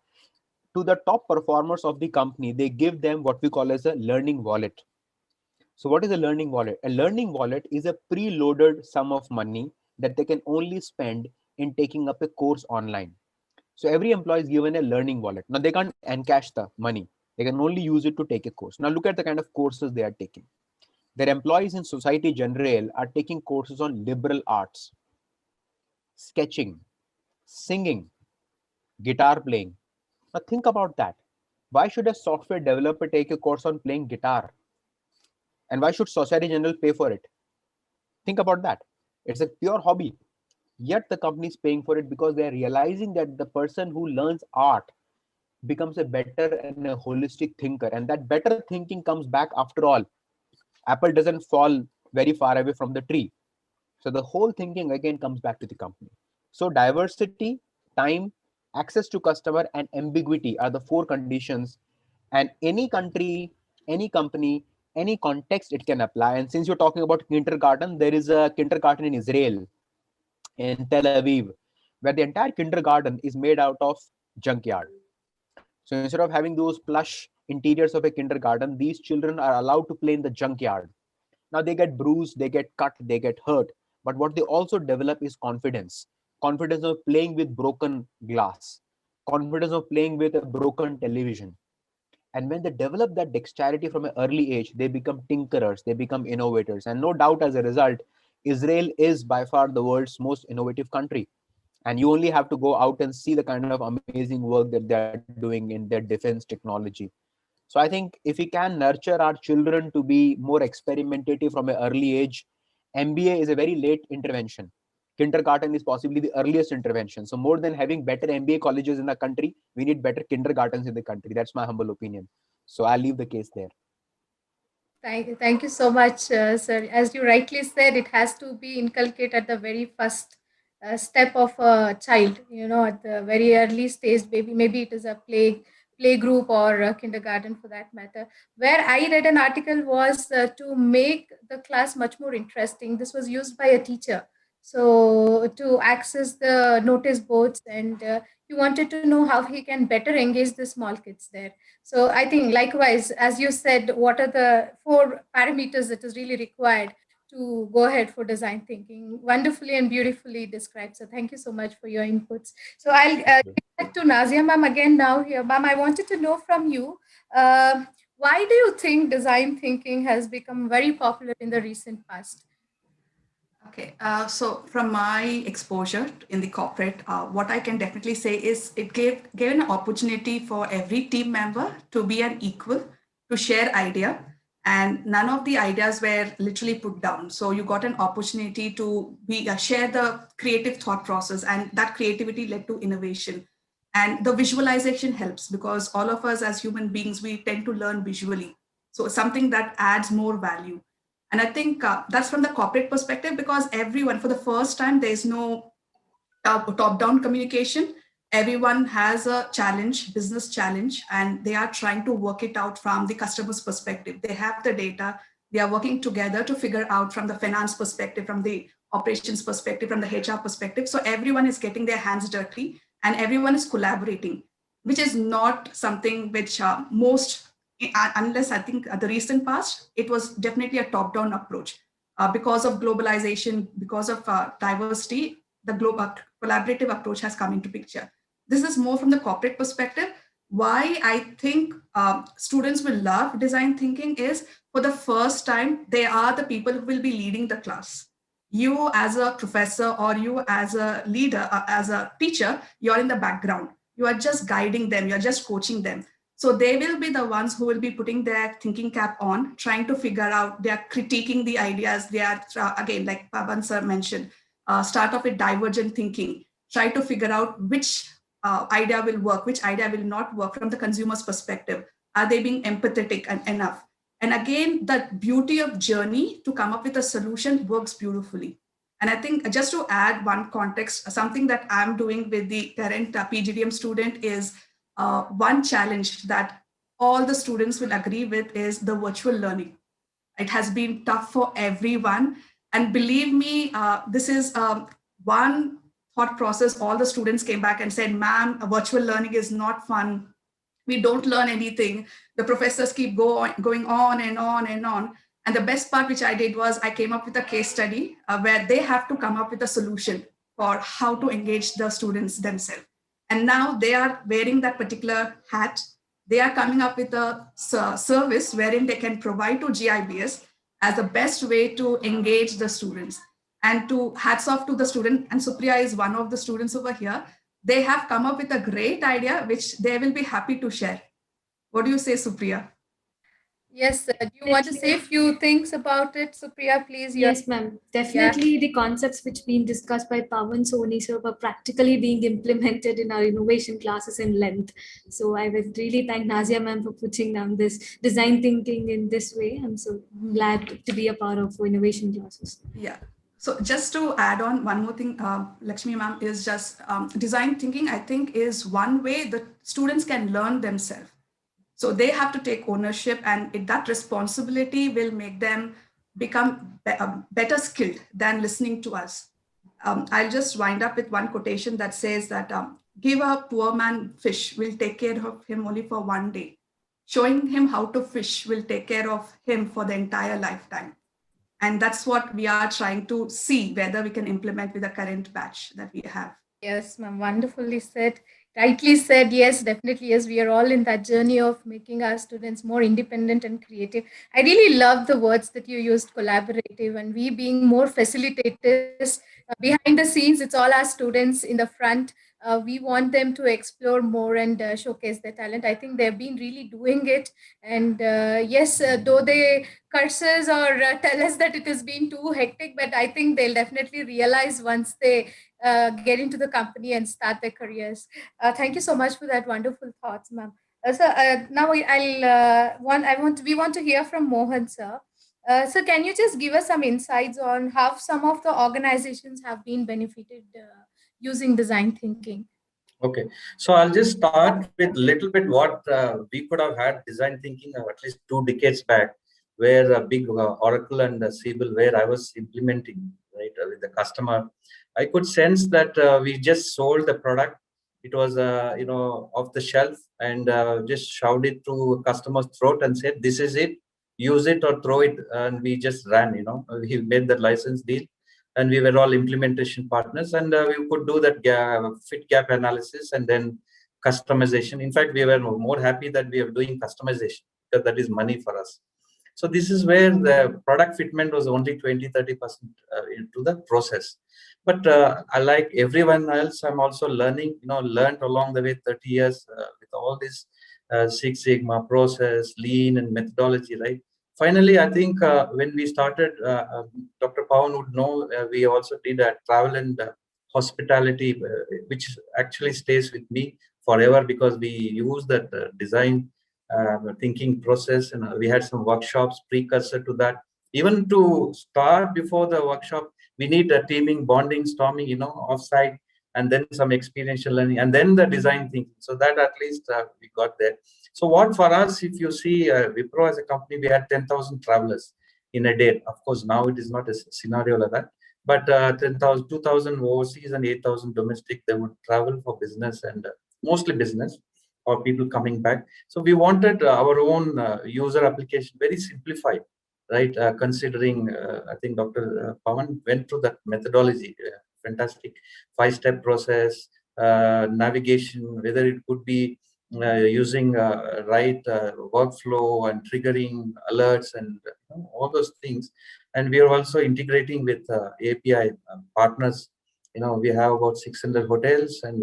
To the top performers of the company, they give them what we call as a learning wallet. So what is a learning wallet? A learning wallet is a preloaded sum of money that they can only spend in taking up a course online. So every employee is given a learning wallet. Now they can't encash the money. They can only use it to take a course. Now look at the kind of courses they are taking. Their employees in Society Generale are taking courses on liberal arts, sketching, singing, guitar playing. Now think about that. Why should a software developer take a course on playing guitar? And why should Society General pay for it? Think about that. It's a pure hobby. Yet the company is paying for it because they're realizing that the person who learns art becomes a better and a holistic thinker. And that better thinking comes back after all. Apple doesn't fall very far away from the tree. So the whole thinking again comes back to the company. So diversity, time, access to customer, and ambiguity are the 4 conditions. And any country, any company, any context it can apply. And since you're talking about kindergarten, there is a kindergarten in Israel, in Tel Aviv, where the entire kindergarten is made out of junkyard. So instead of having those plush interiors of a kindergarten, these children are allowed to play in the junkyard. Now they get bruised, they get cut, they get hurt. But what they also develop is confidence. Confidence of playing with broken glass. Confidence of playing with a broken television. And when they develop that dexterity from an early age, they become tinkerers, they become innovators. And no doubt as a result, Israel is by far the world's most innovative country. And you only have to go out and see the kind of amazing work that they're doing in their defense technology. So I think if we can nurture our children to be more experimentative from an early age, MBA is a very late intervention. Kindergarten is possibly the earliest intervention. So more than having better MBA colleges in the country, we need better kindergartens in the country. That's my humble opinion. So I'll leave the case there. Thank you so much, sir. As you rightly said, it has to be inculcated at the very first step of a child. At the very early stage, maybe it is a play group or a kindergarten for that matter. Where I read an article was to make the class much more interesting. This was used by a teacher. So to access the notice boards, and he wanted to know how he can better engage the small kids there. So I think likewise, as you said, what are the four parameters that is really required to go ahead for design thinking? Wonderfully and beautifully described. So thank you so much for your inputs. So I'll get back to Nazia ma'am again now here. Ma'am, I wanted to know from you, why do you think design thinking has become very popular in the recent past? Okay, so from my exposure in the corporate, what I can definitely say is it gave an opportunity for every team member to be an equal, to share idea, and none of the ideas were literally put down. So you got an opportunity to be share the creative thought process, and that creativity led to innovation. And the visualization helps because all of us as human beings we tend to learn visually. So something that adds more value. And I think that's from the corporate perspective because everyone, for the first time, there's no top down communication. Everyone has a challenge, business challenge, and they are trying to work it out from the customer's perspective. They have the data, they are working together to figure out from the finance perspective, from the operations perspective, from the HR perspective. So everyone is getting their hands dirty and everyone is collaborating, which is not something which most, unless I think the recent past, it was definitely a top down approach. Because of globalization, because of diversity, the global collaborative approach has come into picture. This is more from the corporate perspective. Why I think students will love design thinking is for the first time, they are the people who will be leading the class. You as a professor or you as a leader, as a teacher, you're in the background. You are just guiding them, you're just coaching them. So they will be the ones who will be putting their thinking cap on, trying to figure out, they are critiquing the ideas. They are, again, like Pavan sir mentioned, start off with divergent thinking, try to figure out which idea will work, which idea will not work from the consumer's perspective. Are they being empathetic and enough? And again, the beauty of journey to come up with a solution works beautifully. And I think just to add one context, something that I'm doing with the current PGDM student is one challenge that all the students will agree with is the virtual learning. It has been tough for everyone. And believe me, this is one thought process. All the students came back and said, ma'am, virtual learning is not fun. We don't learn anything. The professors keep going on and on and on. And the best part, which I did, was I came up with a case study where they have to come up with a solution for how to engage the students themselves. And now they are wearing that particular hat. They are coming up with a service wherein they can provide to GIBS as the best way to engage the students. And to hats off to the student, and Supriya is one of the students over here. They have come up with a great idea, which they will be happy to share. What do you say, Supriya? Yes, do you want to say a few things about it, Supriya, please? Yes, ma'am. Definitely the concepts which been discussed by Pavan, Soni sir were practically being implemented in our innovation classes in length. So I would really thank Nazia ma'am for putting down this design thinking in this way. I'm so glad to be a part of innovation classes. Yeah. So just to add on one more thing, Lakshmi ma'am, is just design thinking, I think, is one way that students can learn themselves. So they have to take ownership, and that responsibility will make them become better skilled than listening to us. I'll just wind up with one quotation that says that give a poor man fish, will take care of him only for one day. Showing him how to fish will take care of him for the entire lifetime. And that's what we are trying to see whether we can implement with the current batch that we have. Yes, ma'am. Wonderfully said. Rightly said. Yes, definitely. Yes, we are all in that journey of making our students more independent and creative. I really love the words that you used, collaborative, and we being more facilitators. Behind the scenes, it's all our students in the front. We want them to explore more and showcase their talent. I think they've been really doing it. And yes, though they curses or tell us that it has been too hectic, but I think they'll definitely realize once they get into the company and start their careers. Thank you so much for that wonderful thoughts, ma'am. Now we want to hear from Mohan, sir. So can you just give us some insights on how some of the organizations have been benefited using design thinking? Okay, so I'll just start with a little bit what we could have had design thinking at least 2 decades back, where a big Oracle and Siebel, where I was implementing right with the customer. I could sense that we just sold the product. It was off the shelf, and just shoved it to customer's throat and said, "This is it. Use it or throw it." And we just ran. We made the license deal, and we were all implementation partners, and we could do that fit gap analysis and then customization. In fact, we were more happy that we are doing customization because that is money for us. So this is where the product fitment was only 20-30% into the process. But like everyone else, I'm also learning, learned along the way 30 years with all this Six Sigma process, lean and methodology, right? Finally, I think when we started, Dr. Pavan would know, we also did a travel and hospitality, which actually stays with me forever because we use that design thinking process, and we had some workshops precursor to that. Even to start before the workshop, we need a teaming, bonding, storming, offsite, and then some experiential learning, and then the design thinking. So that at least we got there. So what for us, if you see Wipro as a company, we had 10,000 travelers in a day. Of course, now it is not a scenario like that, but 10,000, 2,000 overseas and 8,000 domestic, they would travel for business and mostly business or people coming back. So we wanted our own user application, very simplified, right? Considering, I think Dr. Pavan went through that methodology, fantastic 5-step process, navigation, whether it could be using right workflow and triggering alerts and all those things. And we are also integrating with API partners. We have about 600 hotels and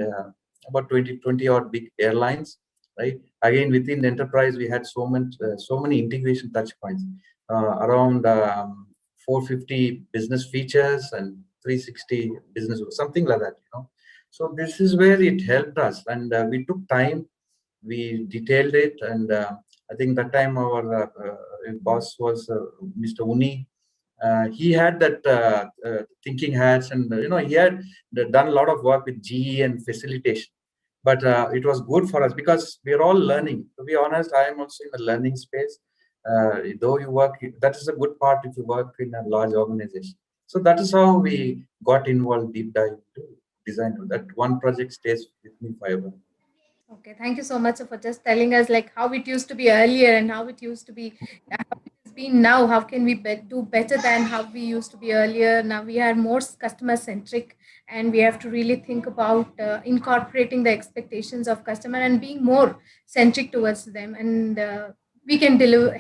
about 20 odd big airlines, right? Again, within the enterprise, we had so many integration touch points, around 450 business features and 360 business, something like that. So this is where it helped us, and we took time, we detailed it, and I think that time our boss was Mr. Uni. He had that thinking hats, and he had done a lot of work with GE and facilitation. But it was good for us because we are all learning. To be honest, I am also in the learning space. Though you work, that is a good part if you work in a large organization. So that is how we got involved, deep dive into design. That one project stays with me forever. Okay, thank you so much for just telling us like how it used to be earlier and how it used to be, how it has been now. How can we do better than how we used to be earlier? Now we are more customer centric, and we have to really think about incorporating the expectations of customer and being more centric towards them, and we can deliver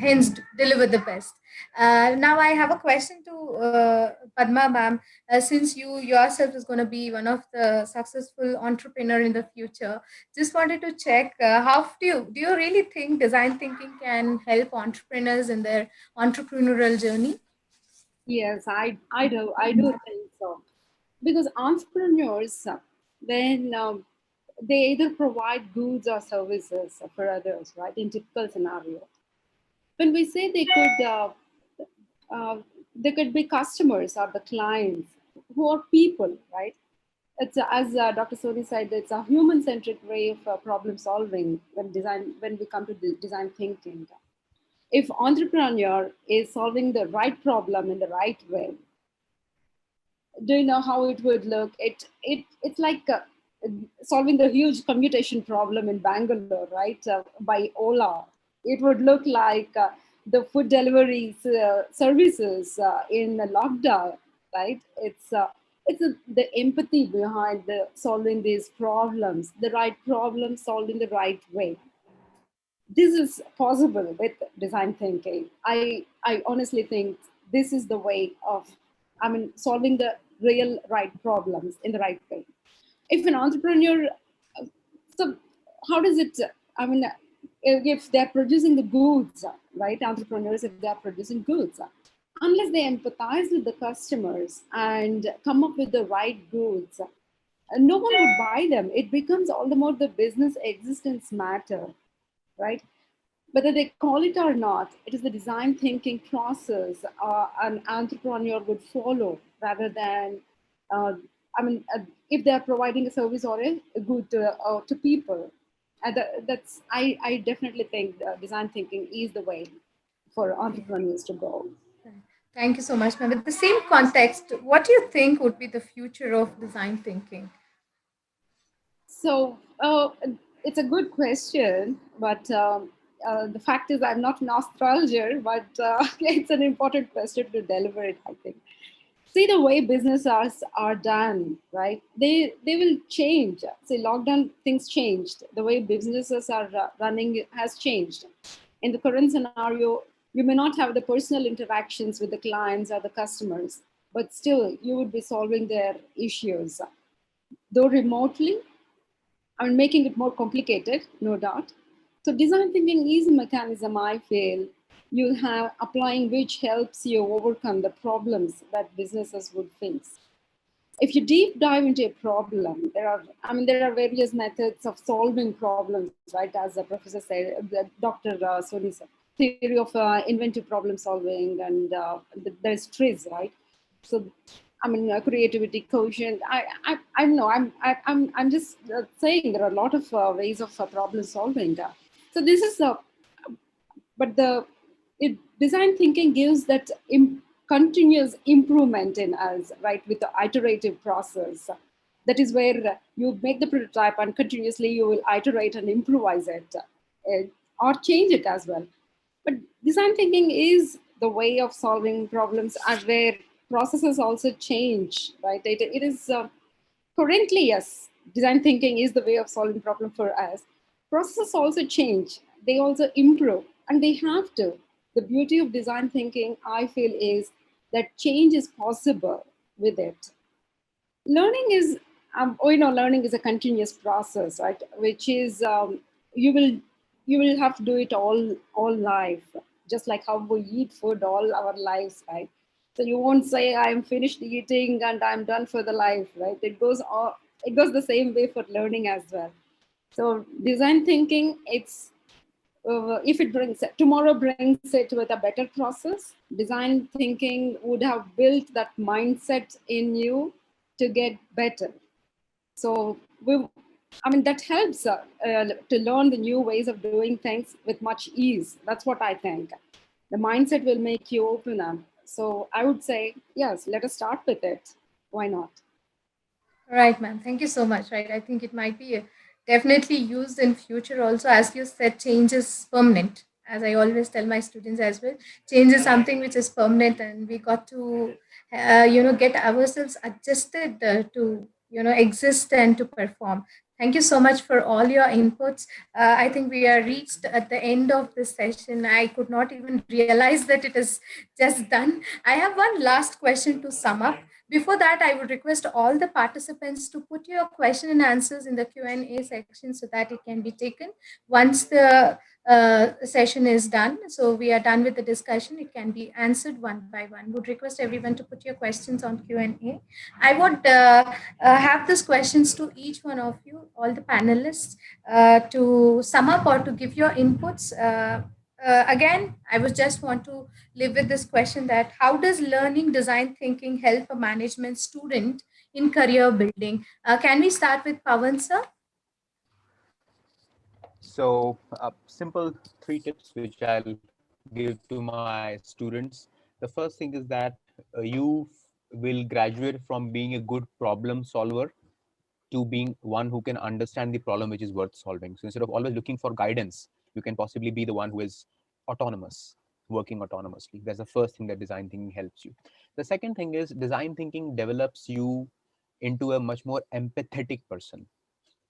the best. Now I have a question to Padma ma'am. Since you yourself is going to be one of the successful entrepreneur in the future, just wanted to check, how do you really think design thinking can help entrepreneurs in their entrepreneurial journey? Yes, I do think so. Because entrepreneurs, when they either provide goods or services for others, right? In typical scenario, when we say uh, they could be customers or the clients who are people, right? It's as Dr. Soni said, it's a human-centric way of problem solving when we come to design thinking. If entrepreneur is solving the right problem in the right way, do you know how it would look? It's like solving the huge commutation problem in Bangalore, right? By Ola, it would look like the food delivery services in lockdown, right? The empathy behind the solving these problems, the right problem solved in the right way. This is possible with design thinking. I honestly think this is the way of, solving the real right problems in the right way. If an entrepreneur, so how does it, I mean, if they're producing the goods, right? Entrepreneurs, if they're producing goods, unless they empathize with the customers and come up with the right goods, no one would buy them. It becomes all the more the business existence matter, right? Whether they call it or not, it is the design thinking process an entrepreneur would follow rather than, uh, if they are providing a service or a good to people. And I definitely think design thinking is the way for entrepreneurs to go. Thank you so much, ma'am. With the same context, what do you think would be the future of design thinking? So it's a good question, but the fact is, I'm not an astrologer, but it's an important question to deliver it, I think. See, the way businesses are done, right? They will change. See, lockdown, things changed. The way businesses are running has changed. In the current scenario, you may not have the personal interactions with the clients or the customers, but still you would be solving their issues, though remotely. Making it more complicated, no doubt. So design thinking is a mechanism, I feel, you have applying which helps you overcome the problems that businesses would face. If you deep dive into a problem, there are various methods of solving problems, right? As the professor said, Dr. Soni said, theory of inventive problem solving, and there's TRIZ, right? So, creativity, quotient. I don't know. I'm just saying there are a lot of ways of problem solving. So this is but design thinking gives that continuous improvement in us, right, with the iterative process. That is where you make the prototype and continuously you will iterate and improvise it, or change it as well. But design thinking is the way of solving problems, and where processes also change, right? It is currently, yes, design thinking is the way of solving problem for us. Processes also change, they also improve, and they have to. The beauty of design thinking, I feel, is that change is possible with it. Learning is, learning is a continuous process, right? Which is, you will you will have to do it all life, just like how we eat food all our lives, right? So you won't say I'm finished eating and I'm done for the life, right? It goes the same way for learning as well. So design thinking, it's if it brings it, tomorrow brings it with a better process, design thinking would have built that mindset in you to get better. So that helps to learn the new ways of doing things with much ease. That's what I think. The mindset will make you open up. So I would say, yes, let us start with it. Why not? Right, ma'am. Thank you so much. Right, I think it might be definitely used in future also. As you said, change is permanent. As I always tell my students as well, change is something which is permanent, and we got to, get ourselves adjusted to, exist and to perform. Thank you so much for all your inputs. I think we are reached at the end of this session. I could not even realize that it is just done. I have one last question to sum up. Before that, I would request all the participants to put your question and answers in the Q&A section so that it can be taken once the session is done. So we are done with the discussion. It can be answered one by one. Would request everyone to put your questions on Q&A. I would have these questions to each one of you, all the panelists, to sum up or to give your inputs. Again, I would just want to live with this question, that how does learning design thinking help a management student in career building? Can we start with Pavan, sir? So, simple three tips which I'll give to my students. The first thing is that you will graduate from being a good problem solver to being one who can understand the problem which is worth solving. So instead of always looking for guidance, you can possibly be the one who is autonomous, working autonomously. That's the first thing that design thinking helps you. The second thing is design thinking develops you into a much more empathetic person.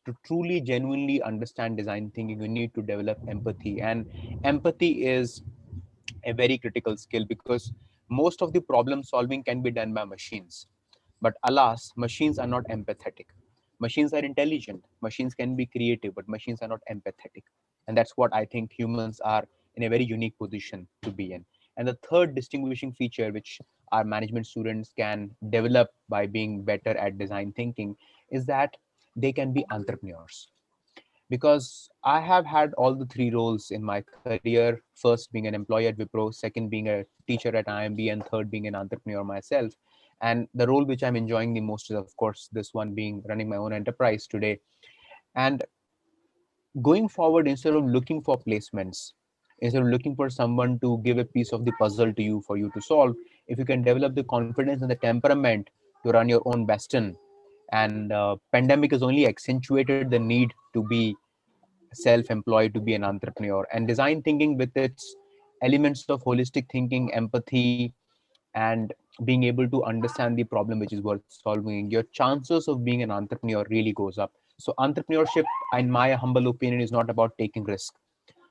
To truly genuinely understand design thinking, you need to develop empathy, and empathy is a very critical skill, because most of the problem solving can be done by machines, but alas, machines are not empathetic. Machines are intelligent, machines can be creative, but machines are not empathetic. And that's what I think humans are in a very unique position to be in. And the third distinguishing feature which our management students can develop by being better at design thinking is that they can be entrepreneurs. because I have had all the three roles in my career. First being an employee at Wipro, second being a teacher at IMB, and third being an entrepreneur myself. And the role which I'm enjoying the most is, of course, this one, being running my own enterprise today. And going forward, instead of looking for placements, instead of looking for someone to give a piece of the puzzle to you for you to solve, if you can develop the confidence and the temperament to run your own bastion, and pandemic has only accentuated the need to be self-employed, to be an entrepreneur. And design thinking, with its elements of holistic thinking, empathy, and being able to understand the problem which is worth solving, your chances of being an entrepreneur really goes up. So entrepreneurship, in my humble opinion, is not about taking risk.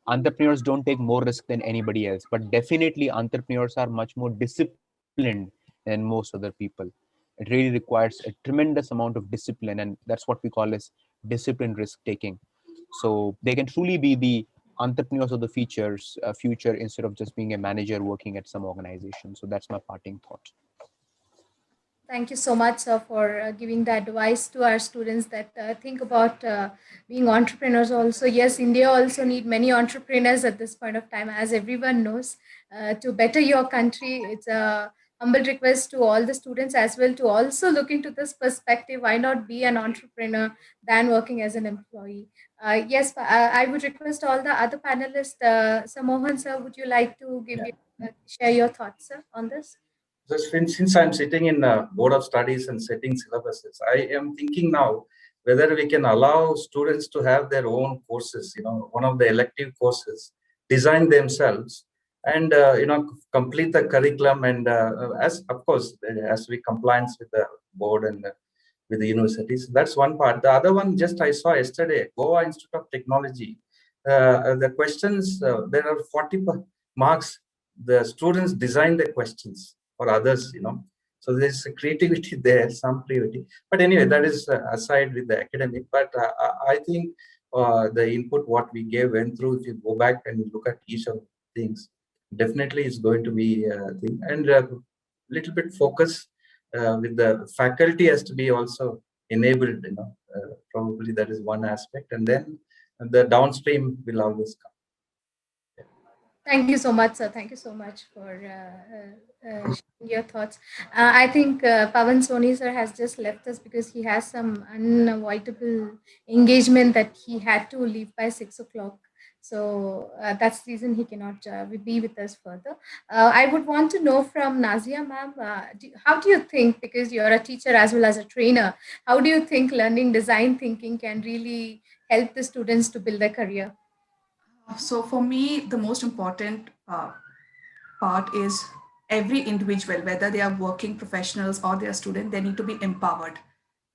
Entrepreneurs don't take more risk than anybody else, but definitely entrepreneurs are much more disciplined than most other people. It really requires a tremendous amount of discipline, and that's what we call as disciplined risk taking. So they can truly be the entrepreneurs of the future, instead of just being a manager working at some organization. So that's my parting thought. Thank you so much, sir, for giving the advice to our students that think about being entrepreneurs. Also, yes, India also need many entrepreneurs at this point of time, as everyone knows, to better your country. It's a humble request to all the students as well to also look into this perspective. Why not be an entrepreneur than working as an employee? Yes, I would request all the other panelists. Sir Mohan, sir, would you like to share your thoughts, sir, on this? So since I'm sitting in a board of studies and setting syllabuses, I am thinking now whether we can allow students to have their own courses, one of the elective courses, design themselves, and complete the curriculum, and as of course as we compliance with the board and with the universities. That's one part. The other one, just I saw yesterday, Goa Institute of Technology. The questions, there are 40 marks. The students design the questions for others, So there's a creativity there, some creativity. But anyway, that is aside with the academic. But I think the input what we went through, if you go back and look at each of the things, definitely is going to be a thing. And a little bit focus with the faculty has to be also enabled, probably that is one aspect. And then the downstream will always come. Thank you so much, sir. Thank you so much for sharing your thoughts. I think Pavan Soni sir has just left us because he has some unavoidable engagement that he had to leave by 6 o'clock. So that's the reason he cannot be with us further. I would want to know from Nazia ma'am, how do you think, because you're a teacher as well as a trainer, how do you think learning design thinking can really help the students to build their career? So for me, the most important part is every individual, whether they are working professionals or they are student, they need to be empowered.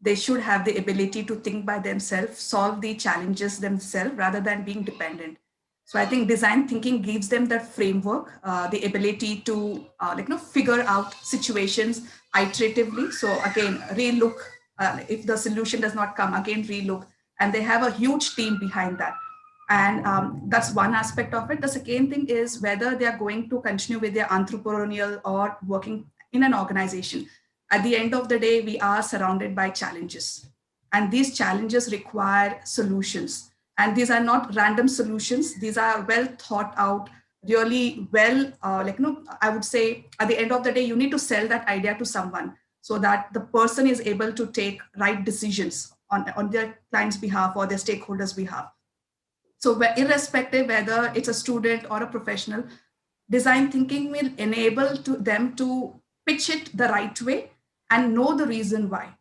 They should have the ability to think by themselves, solve the challenges themselves rather than being dependent. So I think design thinking gives them that framework, the ability to figure out situations iteratively. So again, relook, if the solution does not come, again relook, and they have a huge team behind that. And that's one aspect of it. The second thing is whether they are going to continue with their entrepreneurial or working in an organization. At the end of the day, we are surrounded by challenges, and these challenges require solutions. And these are not random solutions. These are well thought out, really well, I would say at the end of the day, you need to sell that idea to someone so that the person is able to take right decisions on their client's behalf or their stakeholders' behalf. So irrespective whether it's a student or a professional, design thinking will enable them to pitch it the right way and know the reason why.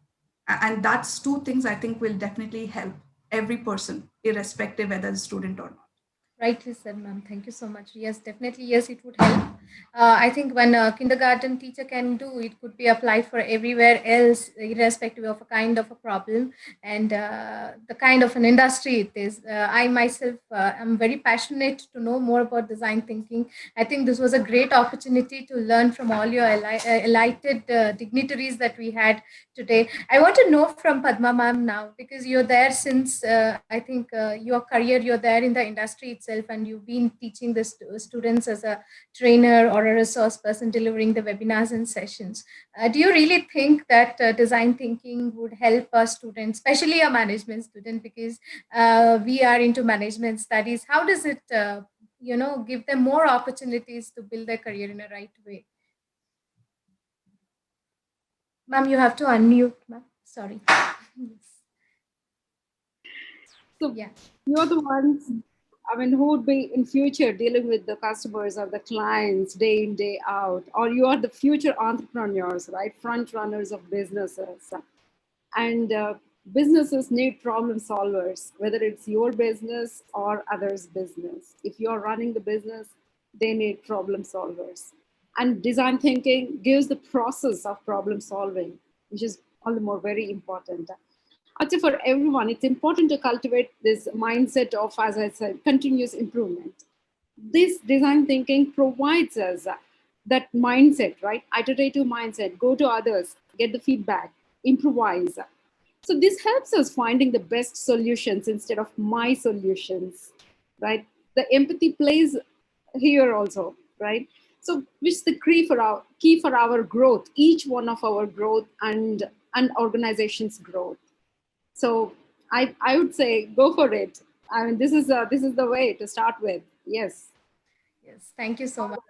And that's two things I think will definitely help every person, irrespective whether it's a student or not. Rightly said, ma'am. Thank you so much. Yes, definitely. Yes, it would help. I think when a kindergarten teacher can do, it could be applied for everywhere else, irrespective of a kind of a problem and the kind of an industry it is. I myself am very passionate to know more about design thinking. I think this was a great opportunity to learn from all your enlightened dignitaries that we had today. I want to know from Padma ma'am now, because you're there since I think your career, you're there in the industry itself itself, and you've been teaching the students as a trainer or a resource person delivering the webinars and sessions. Do you really think that design thinking would help a student, especially a management student, because we are into management studies? How does it, give them more opportunities to build their career in a right way? Ma'am, you have to unmute, ma'am. Sorry. Yes. So Yeah. you're the ones, I mean, who would be in future dealing with the customers or the clients day in, day out, or you are the future entrepreneurs, right? Front runners of businesses. And businesses need problem solvers, whether it's your business or others' business. If you're running the business, they need problem solvers. And design thinking gives the process of problem solving, which is all the more very important. I'd say for everyone, it's important to cultivate this mindset of, as I said, continuous improvement. This design thinking provides us that mindset, right? Iterative mindset, go to others, get the feedback, improvise. So this helps us finding the best solutions instead of my solutions, right? The empathy plays here also, right? So which is the key for our growth, each one of our growth and organization's growth. So I would say go for it. I mean, this is the way to start with. Yes. Yes, thank you so much.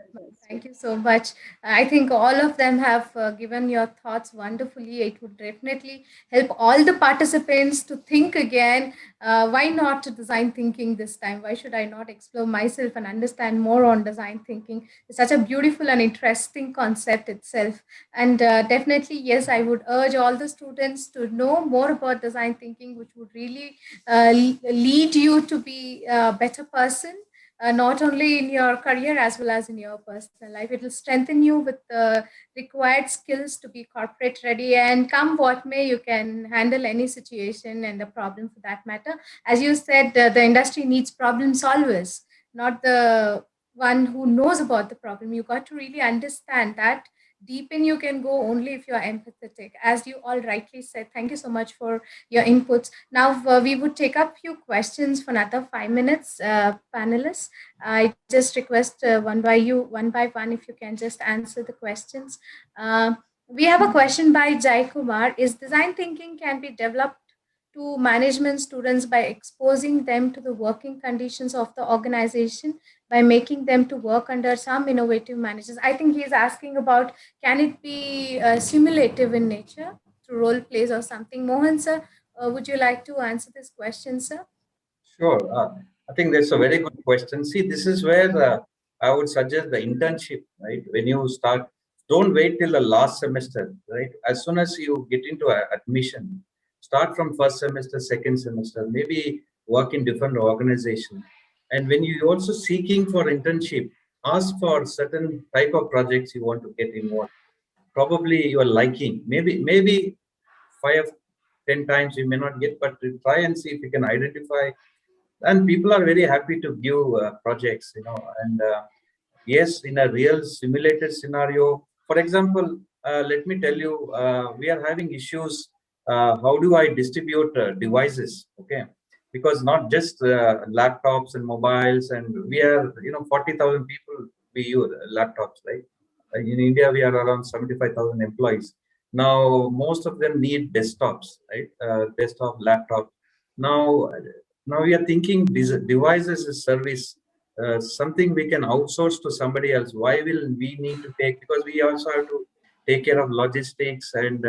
Thank you so much. I think all of them have given your thoughts wonderfully. It would definitely help all the participants to think again. Why not design thinking this time? Why should I not explore myself and understand more on design thinking? It's such a beautiful and interesting concept itself. And definitely, yes, I would urge all the students to know more about design thinking, which would really lead you to be a better person, not only in your career as well as in your personal life. It will strengthen you with the required skills to be corporate ready, and come what may, you can handle any situation and the problem for that matter. As you said, the industry needs problem solvers, not the one who knows about the problem. You got to really understand that. Deep in you can go only if you are empathetic, as you all rightly said. Thank you so much for your inputs. Now we would take up few questions for another 5 minutes, panelists. I just request one by one, if you can just answer the questions. Uh, we have a question by Jai Kumar. Is design thinking can be developed to management students by exposing them to the working conditions of the organization, by making them to work under some innovative managers? I think he is asking about, can it be simulative in nature through role plays or something? Mohan sir, would you like to answer this question, sir? Sure. I think that's a very good question. See, this is where I would suggest the internship, right? When you start, don't wait till the last semester, right? As soon as you get into admission, start from first semester, second semester, maybe work in different organization. And when you also seeking for internship, ask for certain type of projects you want to get involved. Probably you are liking, maybe 5, 10 times you may not get, but try and see if you can identify. And people are very happy to give projects, and yes, in a real simulated scenario, for example, let me tell you, we are having issues. How do I distribute devices? Okay, because not just laptops and mobiles, and we are 40,000 people, we use laptops, right? In India we are around 75,000 employees. Now most of them need desktops, right? Desktop laptop. Now now we are thinking devices as service, something we can outsource to somebody else. Why will we need to take? Because we also have to take care of logistics and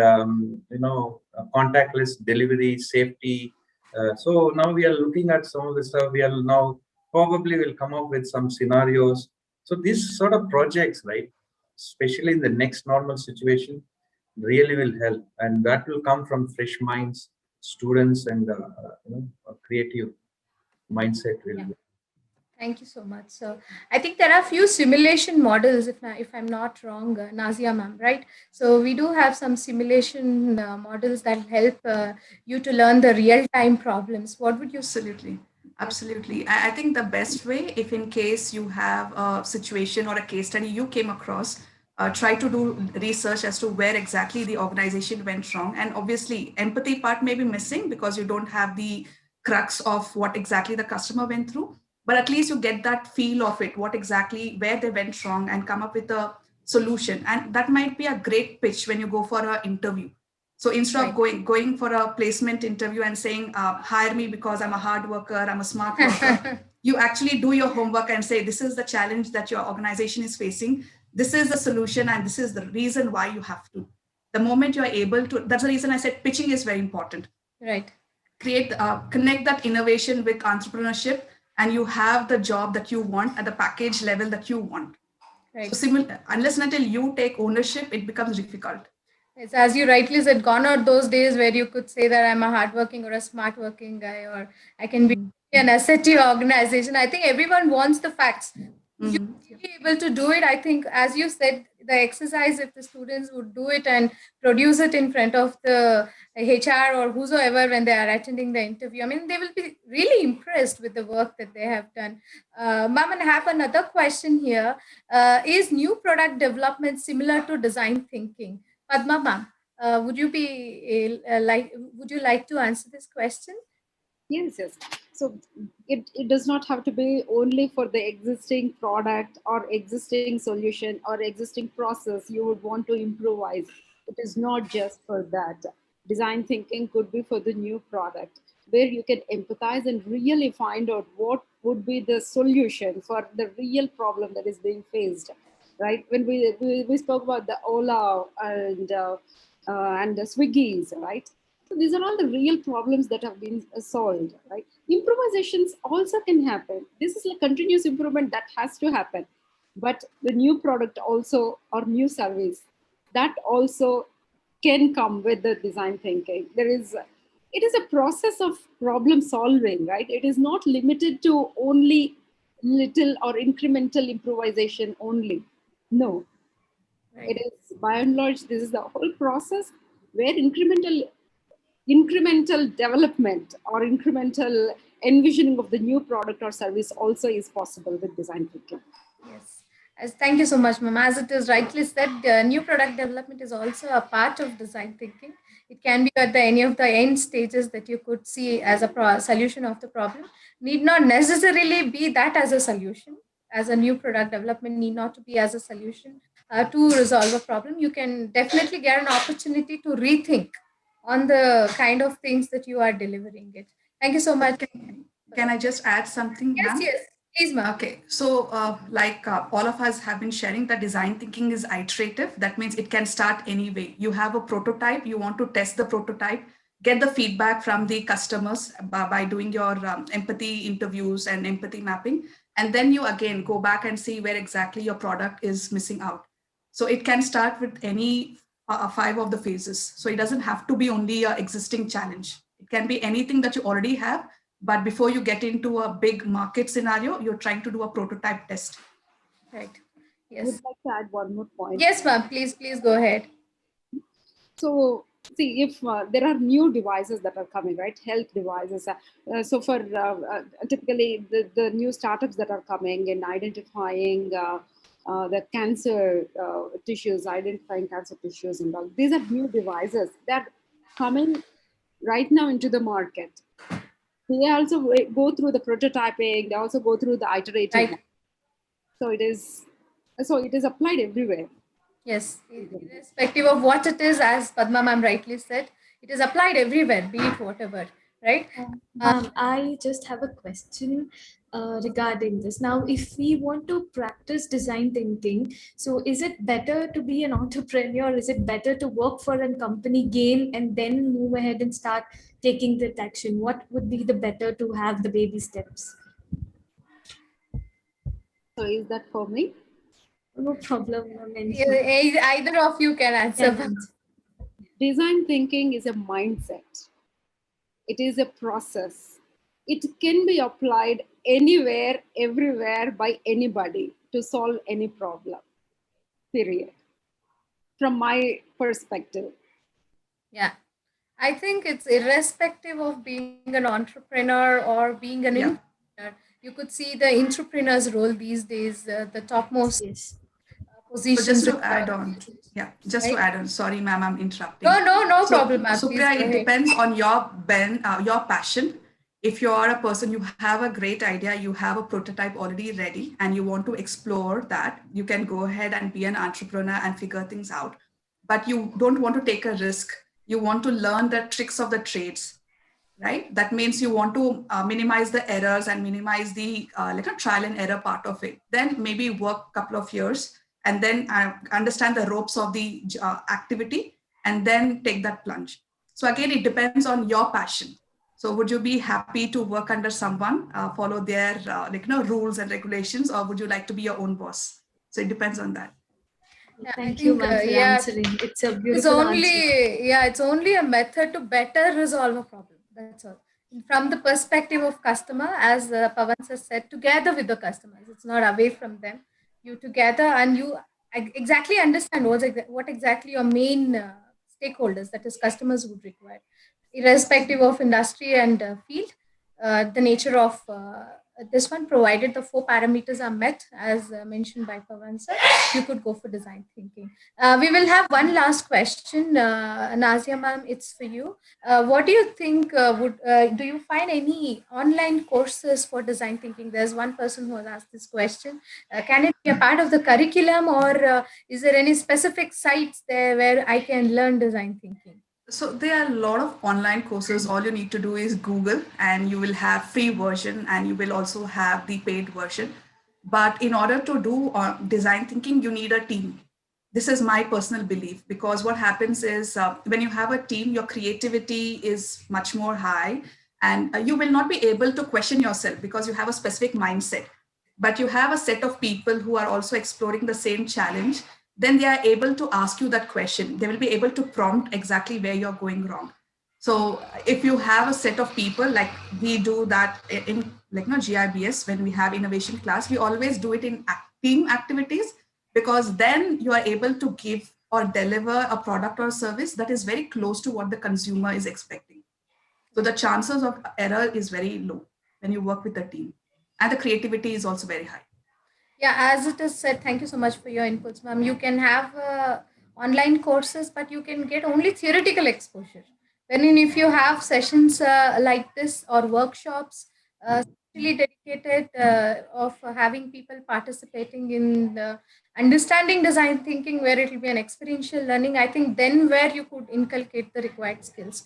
contactless delivery, safety. So now we are looking at some of the stuff. We are now probably will come up with some scenarios. So these sort of projects, right, especially in the next normal situation, really will help, and that will come from fresh minds, students, and a creative mindset Yeah. really. Thank you so much. So I think there are few simulation models, if I'm not wrong, Nazia ma'am, right? So we do have some simulation models that help you to learn the real time problems. What would you say? Absolutely. Yes. Absolutely. I think the best way, if in case you have a situation or a case study you came across, try to do research as to where exactly the organization went wrong. And obviously, empathy part may be missing because you don't have the crux of what exactly the customer went through. but at least you get that feel of it, what exactly, where they went wrong, and come up with a solution. And that might be a great pitch when you go for an interview. So instead of going for a placement interview and saying, hire me because I'm a hard worker, I'm a smart worker, you actually do your homework and say, this is the challenge that your organization is facing. This is the solution, and this is the reason why you have to. The moment you're able to, that's the reason I said pitching is very important. Right. Connect that innovation with entrepreneurship, and you have the job that you want at the package level that you want. Right. So unless and until you take ownership, it becomes difficult. It's, as you rightly said, gone are those days where you could say that I'm a hardworking or a smart working guy, or I can be an asset to your organization. I think everyone wants the facts. You be able to do it. I think, as you said, the exercise, if the students would do it and produce it in front of the HR or whosoever when they are attending the interview, I mean, they will be really impressed with the work that they have done. Ma'am, I have another question here. Is new product development similar to design thinking? Padma ma'am, would you like to answer this question? Yes. So it does not have to be only for the existing product or existing solution or existing process you would want to improvise. It is not just for that. Design thinking could be for the new product, where you can empathize and really find out what would be the solution for the real problem that is being faced. Right? When we spoke about the Ola and the Swiggies, right? So these are all the real problems that have been solved, right? Improvisations also can happen. This is like continuous improvement that has to happen. But the new product also, or new service, that also can come with the design thinking. It is a process of problem solving, right? It is not limited to only little or incremental improvisation only. No, Right. it is by and large, this is the whole process where incremental development or incremental envisioning of the new product or service also is possible with design thinking. Yes. Thank you so much, ma'am. As it is rightly said, new product development is also a part of design thinking. It can be at any of the end stages that you could see as a solution of the problem. Need not necessarily be that as a solution. As a new product development need not to be as a solution to resolve a problem. You can definitely get an opportunity to rethink on the kind of things that you are delivering it. Thank you so much. Can I just add something, Yes, ma'am? yes. Please, ma'am. Okay, so all of us have been sharing that design thinking is iterative. That means it can start anyway. You have a prototype, you want to test the prototype, get the feedback from the customers by doing your empathy interviews and empathy mapping. And then you again go back and see where exactly your product is missing out. So it can start with any 5 of the phases. So it doesn't have to be only an existing challenge. It can be anything that you already have, but before you get into a big market scenario, you're trying to do a prototype test. Right. I would Yes. like to add one more point. Yes, ma'am. Please go ahead. So, see, if there are new devices that are coming, right? Health devices. So, for typically the new startups that are coming in identifying the cancer tissues, identifying cancer tissues, and all these are new devices that coming right now into the market. They also go through the prototyping. They also go through the iterative. Right. So it is applied everywhere. Yes, irrespective of what it is, as Padma ma'am rightly said, it is applied everywhere, be it whatever, right? Ma'am, I just have a question regarding this. Now, if we want to practice design thinking, so is it better to be an entrepreneur? Is it better to work for a company, gain, and then move ahead and start taking that action? What would be the better to have the baby steps? So is that for me? No problem. Either of you can answer. Design thinking is a mindset. It is a process. It can be applied anywhere, everywhere by anybody to solve any problem. Period. From my perspective. Yeah. I think it's irrespective of being an entrepreneur or being an entrepreneur. You could see the entrepreneur's role these days, the topmost positions. So just to add on, to add on, sorry, ma'am, I'm interrupting. No problem, ma'am. So Please Priya, go it ahead. depends on your passion. If you are a person, you have a great idea, you have a prototype already ready, and you want to explore that, you can go ahead and be an entrepreneur and figure things out. But you don't want to take a risk. You want to learn the tricks of the trades, right? That means you want to minimize the errors and minimize the like a trial and error part of it. Then maybe work a couple of years and then understand the ropes of the activity and then take that plunge. So again, it depends on your passion. So would you be happy to work under someone, follow their rules and regulations, or would you like to be your own boss? So it depends on that. Yeah, I Thank you, think, ma'am, for answering. It's a beautiful answer. it's only a method to better resolve a problem. That's all. From the perspective of customer, as Pavan has said, together with the customers. It's not away from them. You together, and you exactly understand what exactly your main stakeholders, that is customers, would require, irrespective of industry and field. The nature of this one, provided the four parameters are met, as mentioned by Pavan sir, you could go for design thinking. We will have one last question. Nazia ma'am, it's for you. What do you think do you find any online courses for design thinking? There's one person who has asked this question. Can it be a part of the curriculum, or is there any specific sites there where I can learn design thinking? So there are a lot of online courses. All you need to do is Google and you will have free version and you will also have the paid version. But in order to do design thinking, you need a team. This is my personal belief, because what happens is when you have a team, your creativity is much more high, and you will not be able to question yourself because you have a specific mindset. But you have a set of people who are also exploring the same challenge, then they are able to ask you that question. They will be able to prompt exactly where you're going wrong. So if you have a set of people, like we do that in like GIBS, when we have innovation class, we always do it in team activities, because then you are able to give or deliver a product or service that is very close to what the consumer is expecting. So the chances of error is very low when you work with a team, and the creativity is also very high. Yeah, as it is said, thank you so much for your inputs, ma'am. You can have online courses, but you can get only theoretical exposure. If you have sessions like this or workshops, especially dedicated of having people participating in the understanding design thinking, where it will be an experiential learning, I think then where you could inculcate the required skills.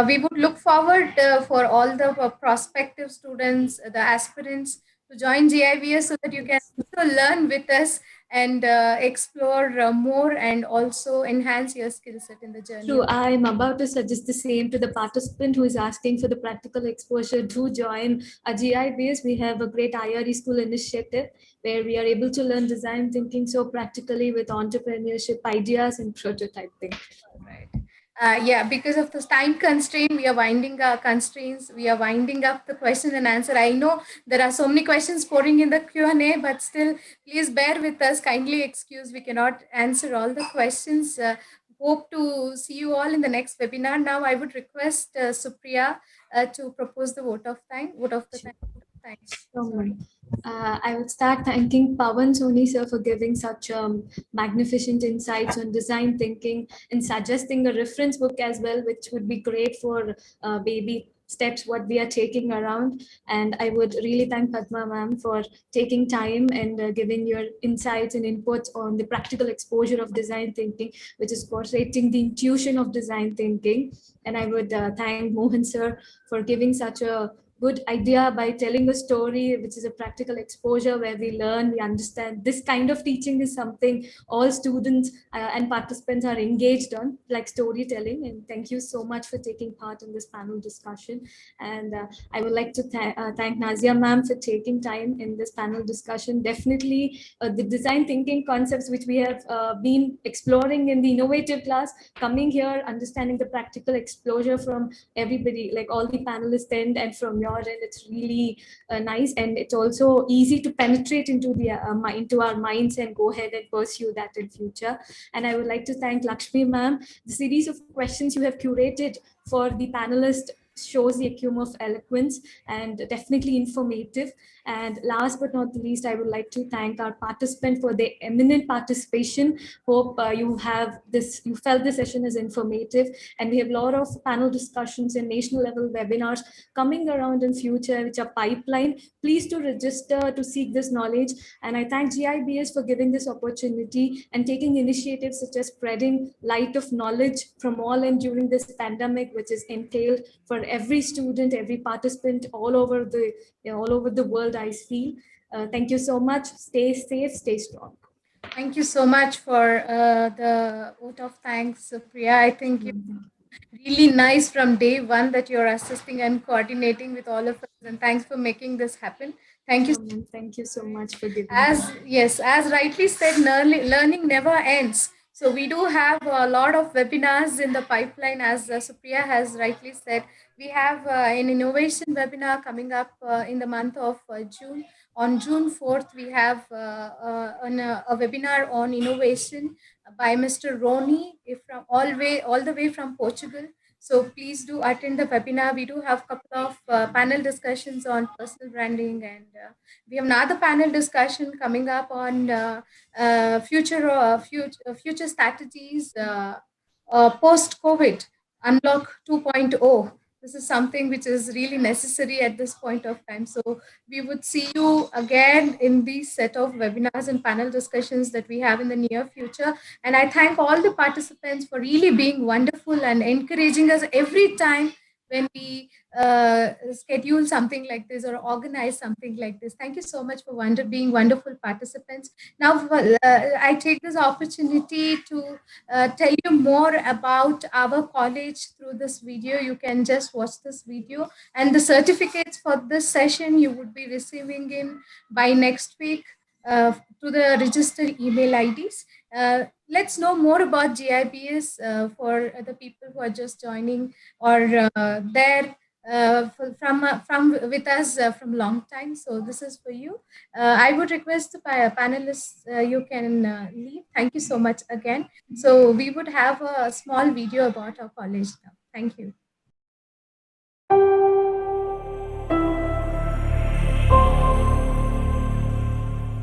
We would look forward for all the prospective students, the aspirants, to join GIBS, so that you can also learn with us and explore more and also enhance your skill set in the journey. True, I'm about to suggest the same to the participant who is asking for the practical exposure to join a GIBS. We have a great IRE school initiative where we are able to learn design thinking so practically with entrepreneurship ideas and prototyping. Right. Yeah, because of this time constraint, we are winding our constraints. We are winding up the question and answer. I know there are so many questions pouring in the Q&A, but still, please bear with us. Kindly excuse, we cannot answer all the questions. Hope to see you all in the next webinar. Now, I would request Supriya to propose the vote of the thanks. Sorry. I would start thanking Pavan Soni sir for giving such magnificent insights on design thinking and suggesting a reference book as well, which would be great for baby steps what we are taking around. And I would really thank Padma ma'am for taking time and giving your insights and inputs on the practical exposure of design thinking, which is portraying the intuition of design thinking. And I would thank Mohan sir for giving such a good idea by telling a story, which is a practical exposure where we learn, we understand. This kind of teaching is something all students and participants are engaged on, like storytelling. And thank you so much for taking part in this panel discussion. And I would like to thank Nazia ma'am for taking time in this panel discussion. Definitely the design thinking concepts which we have been exploring in the innovative class, coming here, understanding the practical exposure from everybody, like all the panelists end and from your end, it's really nice, and it's also easy to penetrate into the into our minds and go ahead and pursue that in future. And I would like to thank Lakshmi ma'am. The series of questions you have curated for the panelists shows the acumen of eloquence and definitely informative. And last but not the least, I would like to thank our participant for their eminent participation. Hope you felt this session is informative, and we have a lot of panel discussions and national level webinars coming around in future, which are pipeline. Please to register to seek this knowledge. And I thank GIBS for giving this opportunity and taking initiatives such as spreading light of knowledge from all and during this pandemic, which is entailed for every student, every participant all over the world, I feel. Thank you so much. Stay safe, stay strong. Thank you so much for the vote of thanks, Priya. I think you really nice from day one that you're assisting and coordinating with all of us, and thanks for making this happen. Thank you. Thank you so much for giving As rightly said, learning never ends. So we do have a lot of webinars in the pipeline, as Supriya has rightly said. We have an innovation webinar coming up in the month of June. On June 4th, we have a webinar on innovation by Mr. Roni from all the way from Portugal. So please do attend the webinar. We do have a couple of panel discussions on personal branding, and we have another panel discussion coming up on future strategies post COVID, Unlock 2.0. This is something which is really necessary at this point of time. So we would see you again in these set of webinars and panel discussions that we have in the near future. And I thank all the participants for really being wonderful and encouraging us every time when we schedule something like this or organize something like this. Thank you so much for being wonderful participants. Now, I take this opportunity to tell you more about our college through this video. You can just watch this video, and the certificates for this session you would be receiving in by next week to the registered email IDs. Let's know more about GIBS for the people who are just joining or there from with us from long time. So this is for you. I would request the panelists you can leave. Thank you so much again. So we would have a small video about our college now. Thank you.